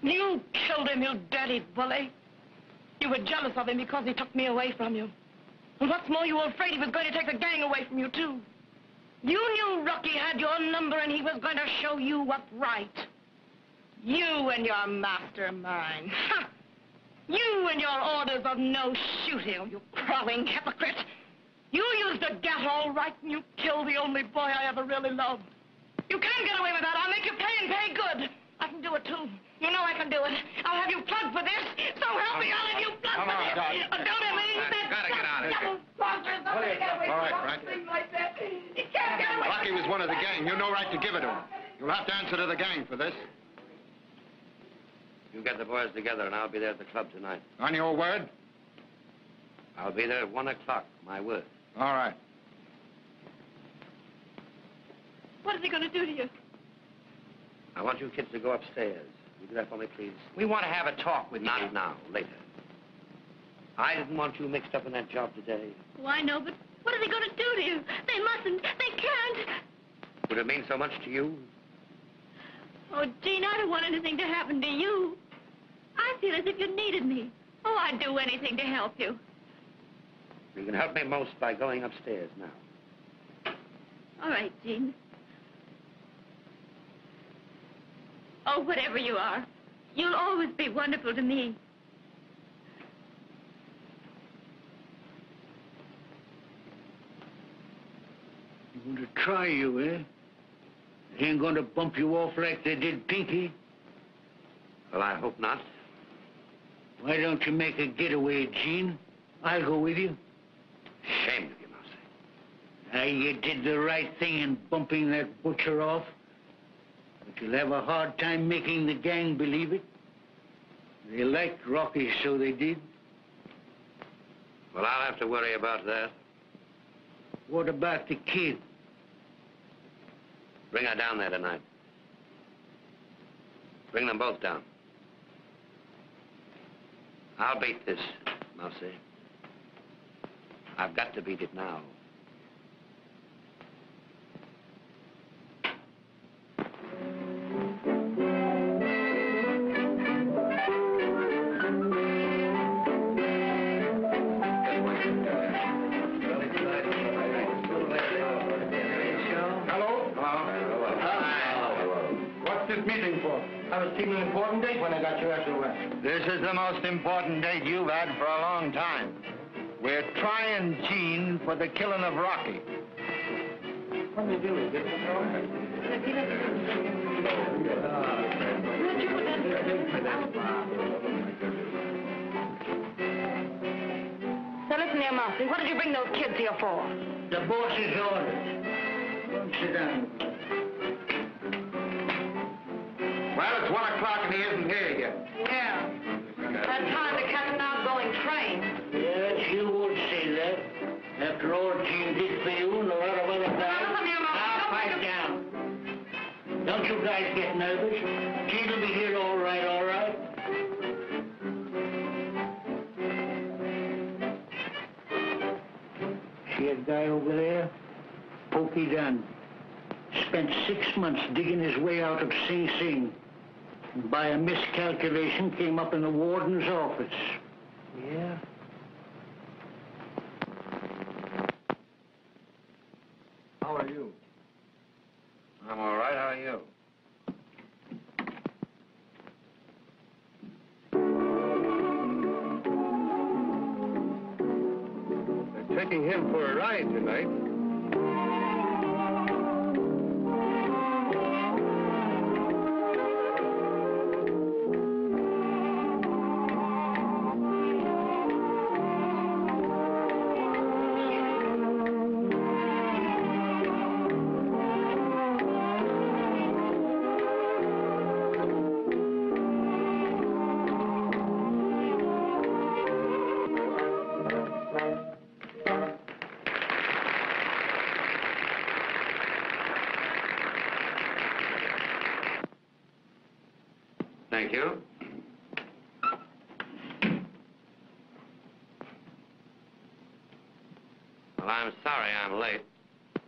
You killed him, you dirty bully. You were jealous of him because he took me away from you. And what's more, you were afraid he was going to take the gang away from you, too. You knew Rocky had your number and he was going to show you what's right. You and your mastermind. Ha! You and your orders of no shooting, you crawling hypocrite. You used a gat all right and you killed the only boy I ever really loved. You can't get away with that. I'll make you pay and pay good. I can do it, too. You know I can do it. I'll have you plugged for this. So help me, I'll have you plugged for this. Don't ever eat that. Gotta get out of here. All right, Frank. Like that. You can't get away. Rocky was one of the gang. You've no right to give it to him. You'll have to answer to the gang for this. You get the boys together, and I'll be there at the club tonight. On your word? I'll be there at 1 o'clock, my word. All right. What is he going to do to you? I want you kids to go upstairs. Will you do that for me, please? We want to have a talk with you. Not now, later. I didn't want you mixed up in that job today. Oh, I know, but what are they going to do to you? They mustn't. They can't. Would it mean so much to you? Oh, Jean, I don't want anything to happen to you. I feel as if you needed me. Oh, I'd do anything to help you. You can help me most by going upstairs now. All right, Gene. Oh, whatever you are, you'll always be wonderful to me. You want to try you, eh? They ain't going to bump you off like they did Pinky. Well, I hope not. Why don't you make a getaway, Gene? I'll go with you. Ashamed of you, Mousy. You did the right thing in bumping that butcher off. But you'll have a hard time making the gang believe it. They liked Rocky, so they did. Well, I'll have to worry about that. What about the kid? Bring her down there tonight. Bring them both down. I'll beat this, Mousy. I've got to beat it now. I was keeping an important date when I got you after arrest. This is the most important date you've had for a long time. We're trying Gene for the killing of Rocky. What are you doing? So listen here, Mousy. What did you bring those kids here for? The boss's orders. Don't sit down. Well, it's 1 o'clock and he isn't here yet. Yeah. Had time to catch an outgoing train. Yes, you would say that. After all Gene did for you and a lot of other guys. Listen here, Mousy. Now, pipe down. Don't you guys get nervous. Gene will be here all right, all right. See that guy over there? Pokey Dunn. Spent 6 months digging his way out of Sing Sing. And by a miscalculation, came up in the warden's office. Yeah? How are you? I'm all right. How are you? They're taking him for a ride tonight. Thank you. Well, I'm sorry I'm late.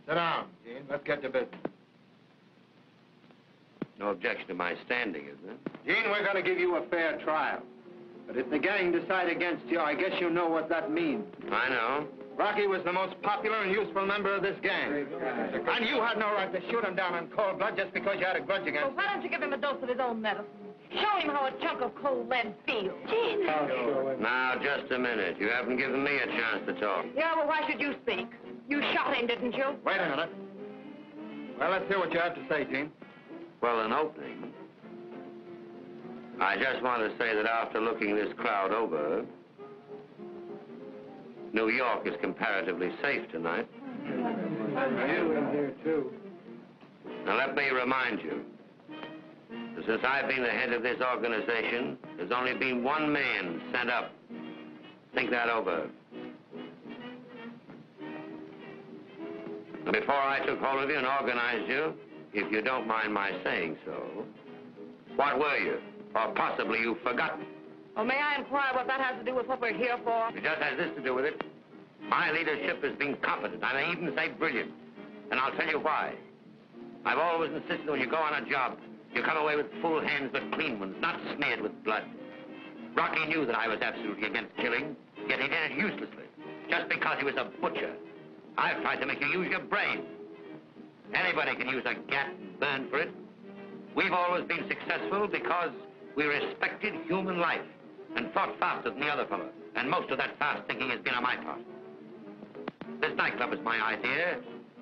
Sit down, Gene. Let's get to business. No objection to my standing, is there? Gene, we're going to give you a fair trial. But if the gang decide against you, I guess you know what that means. I know. Rocky was the most popular and useful member of this gang. And you had no right to shoot him down in cold blood just because you had a grudge against him. Well, why don't you give him a dose of his own medicine? Show him how a chunk of cold lead feels. Gene. Now, just a minute. You haven't given me a chance to talk. Yeah, well, why should you speak? You shot him, didn't you? Wait a minute. Well, let's hear what you have to say, Gene. Well, in opening, I just want to say that after looking this crowd over, New York is comparatively safe tonight. You in here, too. Now, let me remind you, that since I've been the head of this organization, there's only been one man sent up. Think that over. And before I took hold of you and organized you, if you don't mind my saying so, what were you? Or possibly you've forgotten. Well, may I inquire what that has to do with what we're here for? It just has this to do with it. My leadership has been competent. I may even say brilliant. And I'll tell you why. I've always insisted when you go on a job, you come away with full hands but clean ones, not smeared with blood. Rocky knew that I was absolutely against killing, yet he did it uselessly. just because he was a butcher. I've tried to make you use your brain. Anybody can use a gat and burn for it. We've always been successful because we respected human life and thought faster than the other fellow. And most of that fast thinking has been on my part. This nightclub was my idea.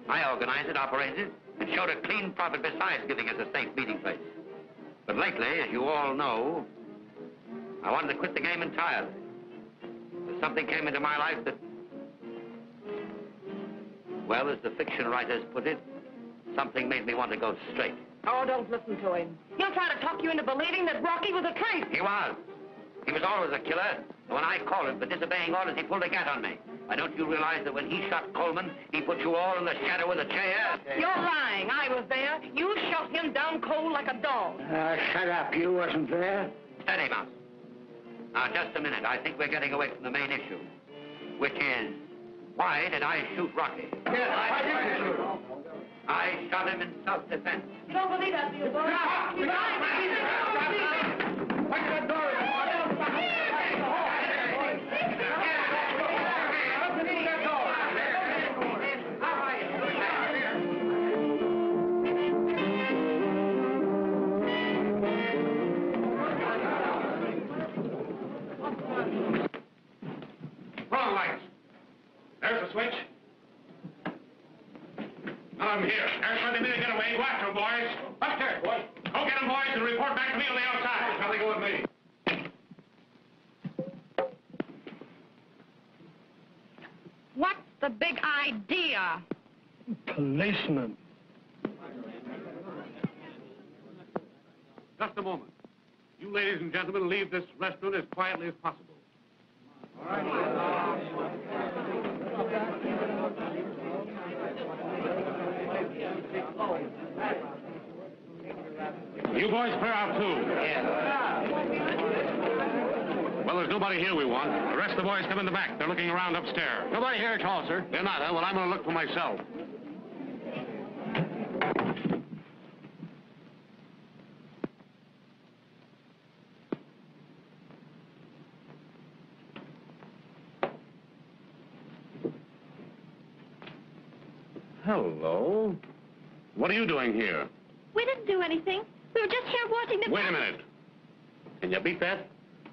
I organized it, operated it, and showed a clean profit besides giving us a safe meeting place. But lately, as you all know, I wanted to quit the game entirely. But something came into my life that, well, as the fiction writers put it, something made me want to go straight. Oh, don't listen to him. He'll try to talk you into believing that Rocky was a traitor. He was. He was always a killer. And when I called him for disobeying orders, he pulled a gat on me. Why, don't you realize that when he shot Coleman, he put you all in the shadow of the chair? You're lying. I was there. You shot him down cold like a dog. Shut up. You wasn't there. Steady, Mouse. Now, just a minute. I think we're getting away from the main issue, which is, why did I shoot Rocky? Yes, why did you shoot him? I shot him in self-defense. You don't believe that, do you, boy? He's lying. Watch that door. Put on the lights. There's the switch. I'm here. There's where they made a getaway. Go after them, boys. Upstairs, boys. Go get them, boys, and report back to me on the outside. Shall they go with me? What's the big idea? Policeman. Just a moment. You ladies and gentlemen leave this restaurant as quietly as possible. You boys clear out, too. Yeah. Well, there's nobody here we want. The rest of the boys come in the back. They're looking around upstairs. Nobody here at all, sir. They're not, huh? Well, I'm going to look for myself. Hello. What are you doing here? We didn't do anything. We were just here watching the... Wait a minute. Can you beat that?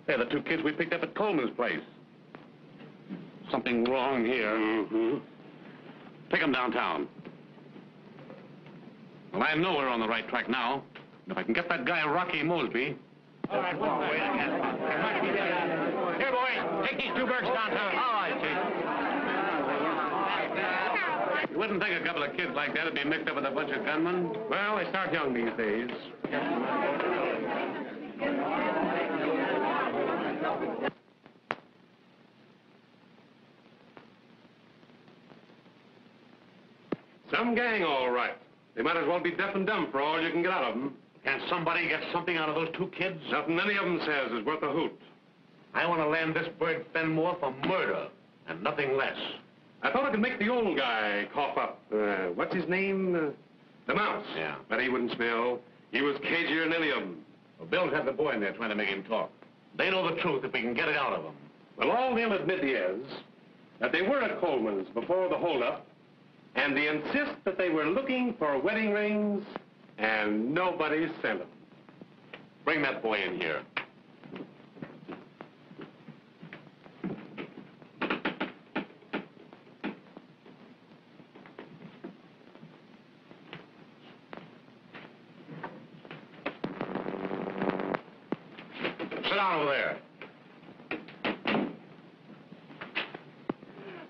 They're the two kids we picked up at Coleman's place. Something wrong here. Mm-hmm. Take them downtown. Well, I know we're on the right track now. If I can get that guy Rocky Mosby... All right, here, boys, take these two birds downtown. All right, Chief. You wouldn't think a couple of kids like that would be mixed up with a bunch of gunmen? Well, they start young these days. Some gang, all right. They might as well be deaf and dumb for all you can get out of them. Can't somebody get something out of those two kids? Nothing any of them says is worth a hoot. I want to land this bird Fenmore for murder, and nothing less. I thought I could make the old guy cough up. What's his name? The Mouse. Yeah. But he wouldn't spill. He was cagier than any of them. Well, Bill's had the boy in there trying to make him talk. They know the truth if we can get it out of them. Well, all they'll admit is that they were at Coleman's before the holdup, and they insist that they were looking for wedding rings, and nobody sent them. Bring that boy in here. Sit down over there.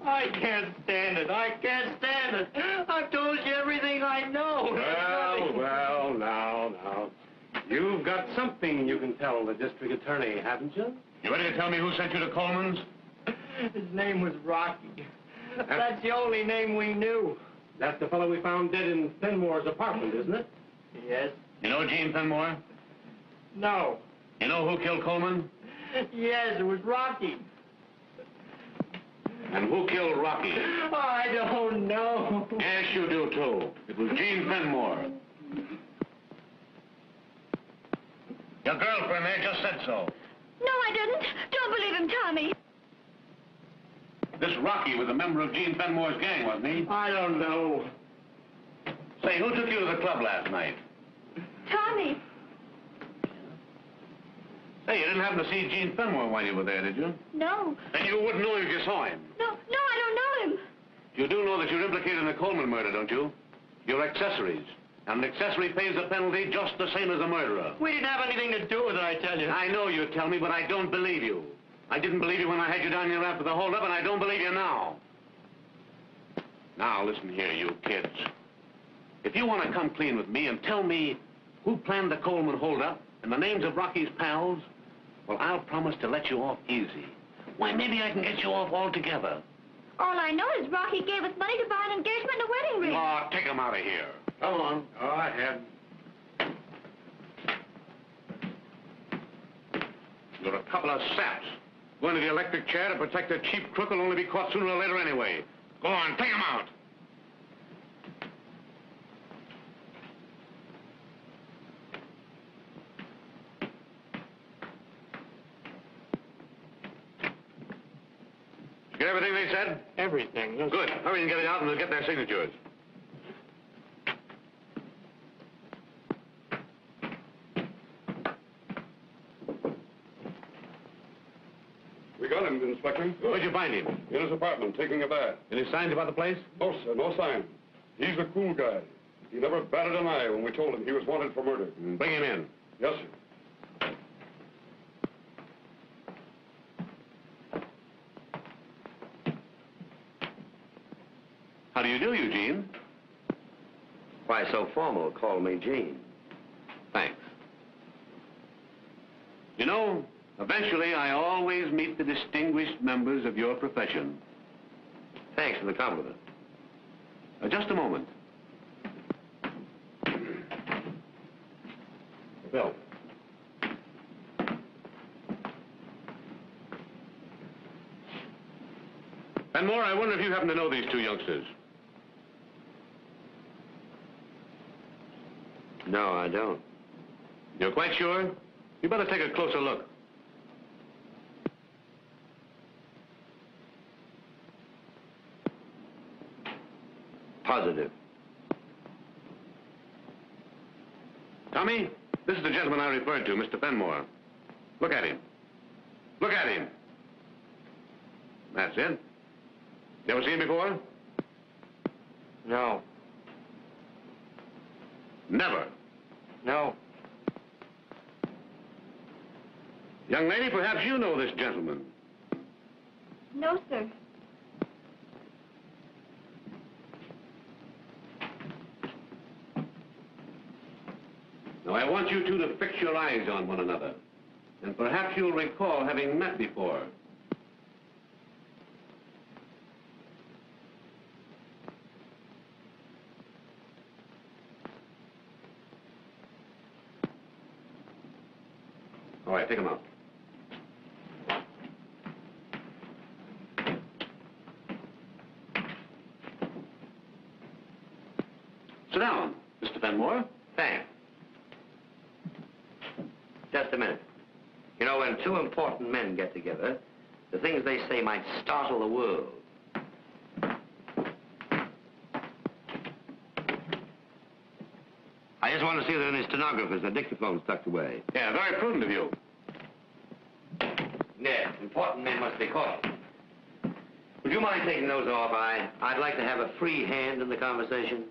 I can't stand it. I can't stand it. I've told you everything I know. Well, now. You've got something you can tell the district attorney, haven't you? You ready to tell me who sent you to Coleman's? His name was Rocky. That's the only name we knew. That's the fellow we found dead in Fenmore's apartment, isn't it? Yes. You know Gene Fenmore? No. You know who killed Coleman? Yes, it was Rocky. And who killed Rocky? Oh, I don't know. Yes, you do, too. It was Gene Fenmore. Your girlfriend there just said so. No, I didn't. Don't believe him, Tommy. This Rocky was a member of Gene Fenmore's gang, wasn't he? I don't know. Say, who took you to the club last night? Tommy. Hey, you didn't happen to see Gene Fenmore while you were there, did you? No. Then you wouldn't know him if you saw him. No, I don't know him. You do know that you're implicated in the Coleman murder, don't you? You're accessories. And an accessory pays the penalty just the same as a murderer. We didn't have anything to do with it, I tell you. I know you tell me, but I don't believe you. I didn't believe you when I had you down here after the holdup, and I don't believe you now. Now, listen here, you kids. If you want to come clean with me and tell me who planned the Coleman holdup and the names of Rocky's pals, well, I'll promise to let you off easy. Why, maybe I can get you off altogether. All I know is Rocky gave us money to buy an engagement and a wedding ring. Oh, take him out of here. Come on. Go ahead. You're a couple of saps. Going to the electric chair to protect a cheap crook will only be caught sooner or later anyway. Go on, take him out. Get everything they said? Everything. Good. Hurry and get it out and we'll get their signatures. We got him, Inspector. Where'd you find him? In his apartment, taking a bath. Any signs about the place? No, sir, no sign. He's a cool guy. He never batted an eye when we told him he was wanted for murder. Bring him in. Yes, sir. How do you do, Eugene? Why so formal? Call me Gene. Thanks. You know, eventually I always meet the distinguished members of your profession. Thanks for the compliment. Just a moment. Bill. Fenmore, I wonder if you happen to know these two youngsters. No, I don't. You're quite sure? You better take a closer look. Positive. Tommy, this is the gentleman I referred to, Mr. Fenmore. Look at him. Look at him. That's it. You ever seen him before? No. Never. No. Young lady, perhaps you know this gentleman. No, sir. Now, I want you two to fix your eyes on one another. And perhaps you'll recall having met before. All right, take him out. Sit down, Mr. Fenmore. Thanks. Just a minute. You know, when two important men get together, the things they say might startle the world. I just want to see that any stenographers and dictaphones tucked away. Yeah, very prudent of you. Yeah, important men must be caught. Would you mind taking those off? I'd like to have a free hand in the conversation.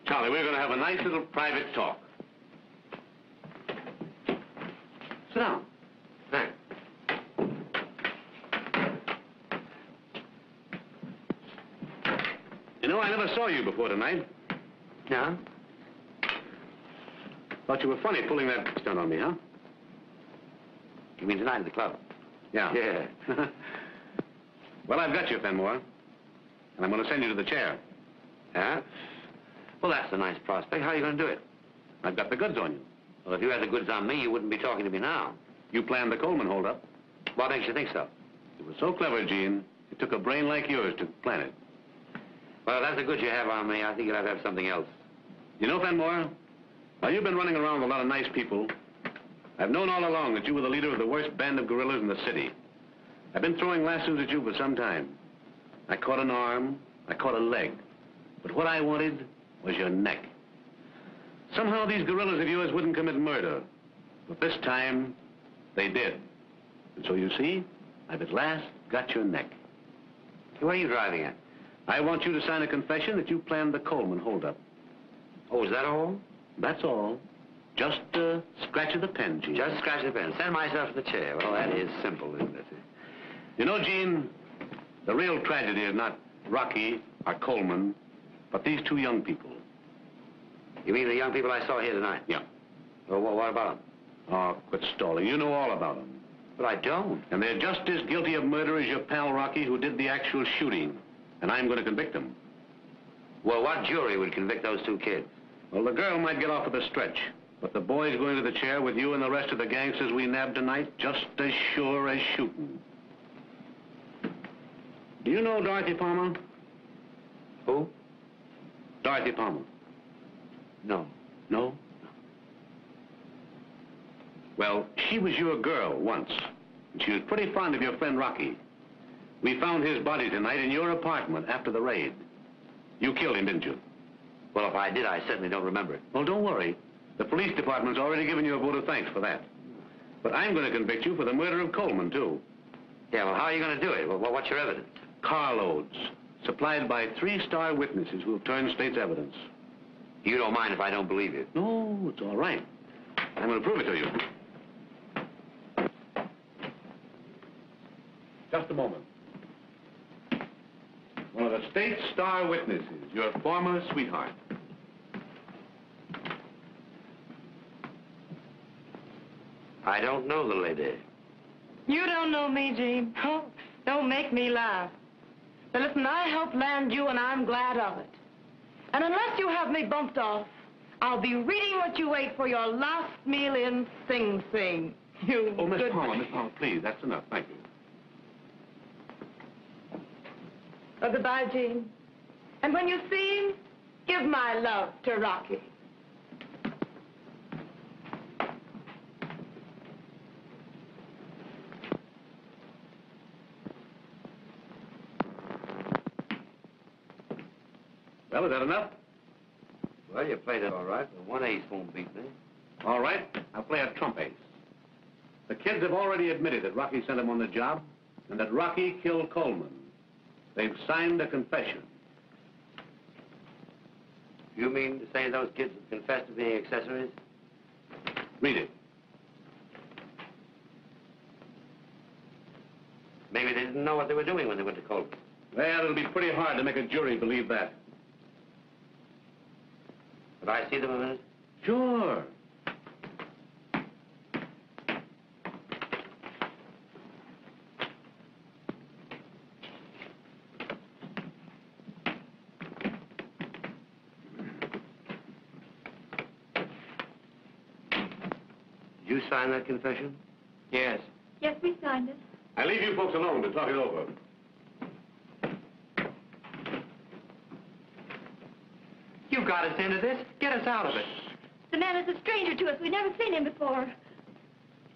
Charlie, we're going to have a nice little private talk. Sit down. Thanks. You know, I never saw you before tonight. Yeah? Thought you were funny pulling that stunt on me, huh? You mean tonight at the club? Yeah. Yeah. Well, I've got you, Fenmore. And I'm going to send you to the chair. Yeah? Well, that's a nice prospect. How are you going to do it? I've got the goods on you. Well, if you had the goods on me, you wouldn't be talking to me now. You planned the Coleman holdup. What makes you think so? It was so clever, Gene. It took a brain like yours to plan it. Well, that's the goods you have on me. I think you'll have something else. You know, Fenmore, now you've been running around with a lot of nice people, I've known all along that you were the leader of the worst band of guerrillas in the city. I've been throwing lassos at you for some time. I caught an arm, I caught a leg. But what I wanted was your neck. Somehow these guerrillas of yours wouldn't commit murder. But this time, they did. And so you see, I've at last got your neck. Where are you driving at? I want you to sign a confession that you planned the Coleman holdup. Oh, is that all? That's all. Just a scratch of the pen, Gene. Just scratch the pen. Send myself to the chair. Well, that is simple, isn't it? You know, Gene, the real tragedy is not Rocky or Coleman, but these two young people. You mean the young people I saw here tonight? Yeah. Well, what about them? Oh, quit stalling. You know all about them. But I don't. And they're just as guilty of murder as your pal Rocky, who did the actual shooting. And I'm going to convict them. Well, what jury would convict those two kids? Well, the girl might get off with a stretch. But the boy's going to the chair with you and the rest of the gangsters we nabbed tonight, just as sure as shooting. Do you know Dorothy Palmer? Who? Dorothy Palmer. No. No? Well, she was your girl once. And she was pretty fond of your friend Rocky. We found his body tonight in your apartment after the raid. You killed him, didn't you? Well, if I did, I certainly don't remember it. Well, don't worry. The police department's already given you a vote of thanks for that. But I'm going to convict you for the murder of Coleman, too. Yeah, well, how are you going to do it? Well, what's your evidence? Carloads, supplied by 3-star witnesses who have turned state's evidence. You don't mind if I don't believe you? No, it's all right. I'm going to prove it to you. Just a moment. One of the state's star witnesses, your former sweetheart. I don't know the lady. You don't know me, Gene. Oh, don't make me laugh. But listen, I helped land you, and I'm glad of it. And unless you have me bumped off, I'll be reading what you ate for your last meal in Sing Sing. You Oh, Miss good... Palmer, please, that's enough. Thank you. Oh, goodbye, Gene. And when you see him, give my love to Rocky. Well, is that enough? Well, you played it all right, but one ace won't beat me. All right, I'll play a trump ace. The kids have already admitted that Rocky sent them on the job and that Rocky killed Coleman. They've signed a confession. You mean to say those kids have confessed to being accessories? Read it. Maybe they didn't know what they were doing when they went to Coleman. Well, it'll be pretty hard to make a jury believe that. Could I see them a minute? Sure. Did you sign that confession? Yes. Yes, we signed it. I leave you folks alone to talk it over. You got us into this. Get us out of it. The man is a stranger to us. We've never seen him before.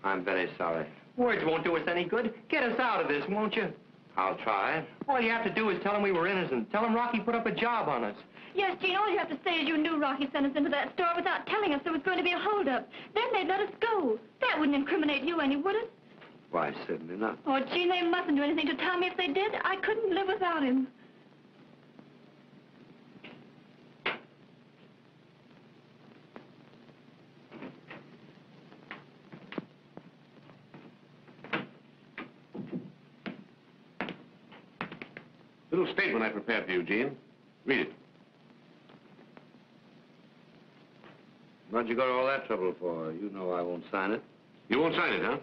I'm very sorry. Words won't do us any good. Get us out of this, won't you? I'll try. All you have to do is tell him we were innocent. Tell him Rocky put up a job on us. Yes, Gene, all you have to say is you knew Rocky sent us into that store without telling us there was going to be a holdup. Then they'd let us go. That wouldn't incriminate you any, would it? Why, certainly not. Oh, Gene, they mustn't do anything to tell me. If they did, I couldn't live without him. Little statement I prepared for you, Gene. Read it. What'd you go to all that trouble for? You know I won't sign it. You won't sign it, huh?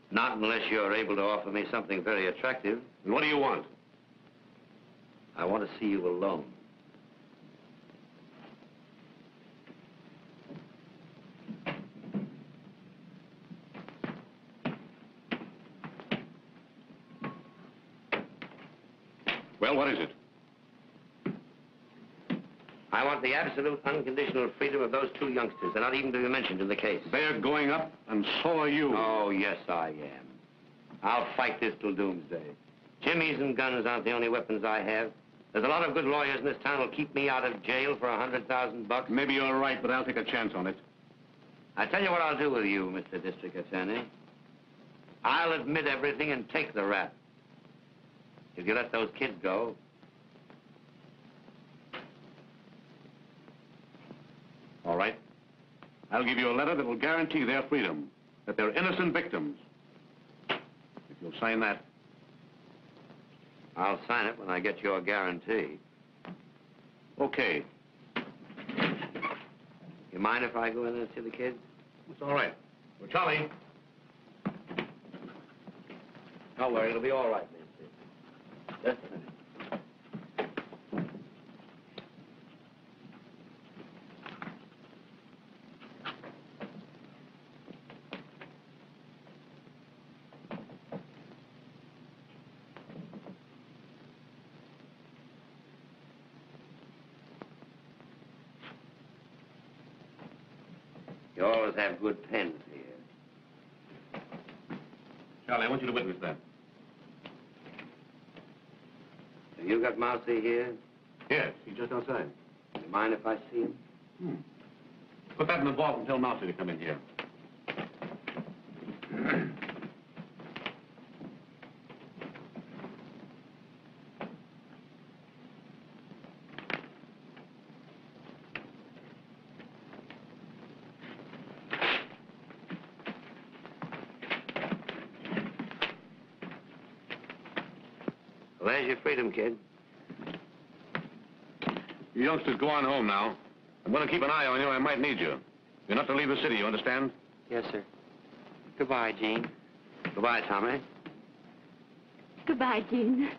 Not unless you're able to offer me something very attractive. And what do you want? I want to see you alone. Well, what is it? I want the absolute unconditional freedom of those two youngsters. They're not even to be mentioned in the case. They're going up, and so are you. Oh, yes, I am. I'll fight this till doomsday. Jimmies and guns aren't the only weapons I have. There's a lot of good lawyers in this town who'll keep me out of jail for $100,000. Maybe you're right, but I'll take a chance on it. I tell you what I'll do with you, Mr. District Attorney. I'll admit everything and take the rap. If you let those kids go. All right. I'll give you a letter that will guarantee their freedom, that they're innocent victims. If you'll sign that. I'll sign it when I get your guarantee. Okay. You mind if I go in and see the kids? It's all right. Well, Charlie. Don't worry, it'll be all right, Nancy. Just a minute. You always have good pens here. Charlie, I want you to witness that. Have you got Mousy here? Yes, he's just outside. Do you mind if I see him? Put that in the vault and tell Mousy to come in here. Well, there's your freedom, kid. You youngsters go on home now. I'm going to keep an eye on you. I might need you. You're not to leave the city, you understand? Yes, sir. Goodbye, Gene. Goodbye, Tommy. Goodbye, Gene.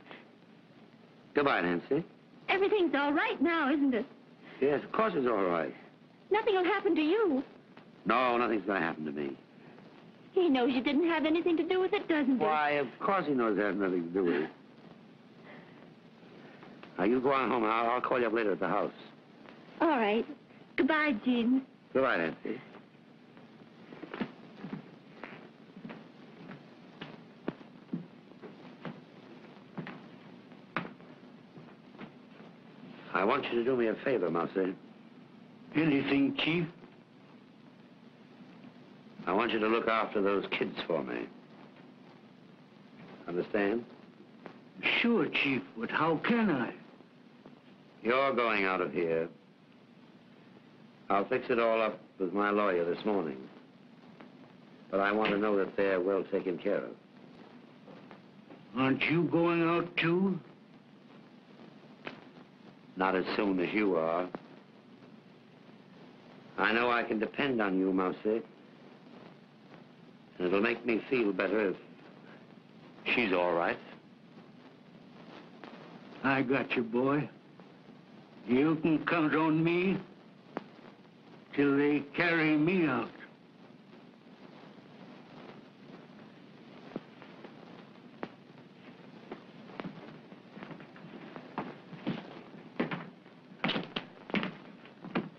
Goodbye, Nancy. Everything's all right now, isn't it? Yes, of course it's all right. Nothing will happen to you. No, nothing's going to happen to me. He knows you didn't have anything to do with it, doesn't he? Why, of course he knows it has nothing to do with it. Now, you go on home. I'll call you up later at the house. All right. Goodbye, Gene. Goodbye, Nancy. I want you to do me a favor, Mousy. Anything, Chief? I want you to look after those kids for me. Understand? Sure, Chief, but how can I? You're going out of here. I'll fix it all up with my lawyer this morning. But I want to know that they're well taken care of. Aren't you going out, too? Not as soon as you are. I know I can depend on you, Mousy. And it'll make me feel better if she's all right. I got you, boy. You can count on me till they carry me out.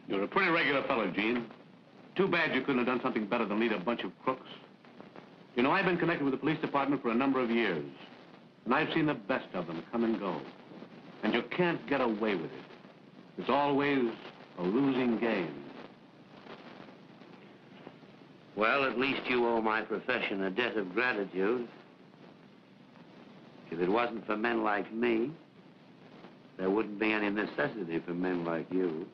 You're a pretty regular fellow, Gene. Too bad you couldn't have done something better than lead a bunch of crooks. You know, I've been connected with the police department for a number of years, and I've seen the best of them come and go. And you can't get away with it. It's always a losing game. Well, at least you owe my profession a debt of gratitude. If it wasn't for men like me, there wouldn't be any necessity for men like you.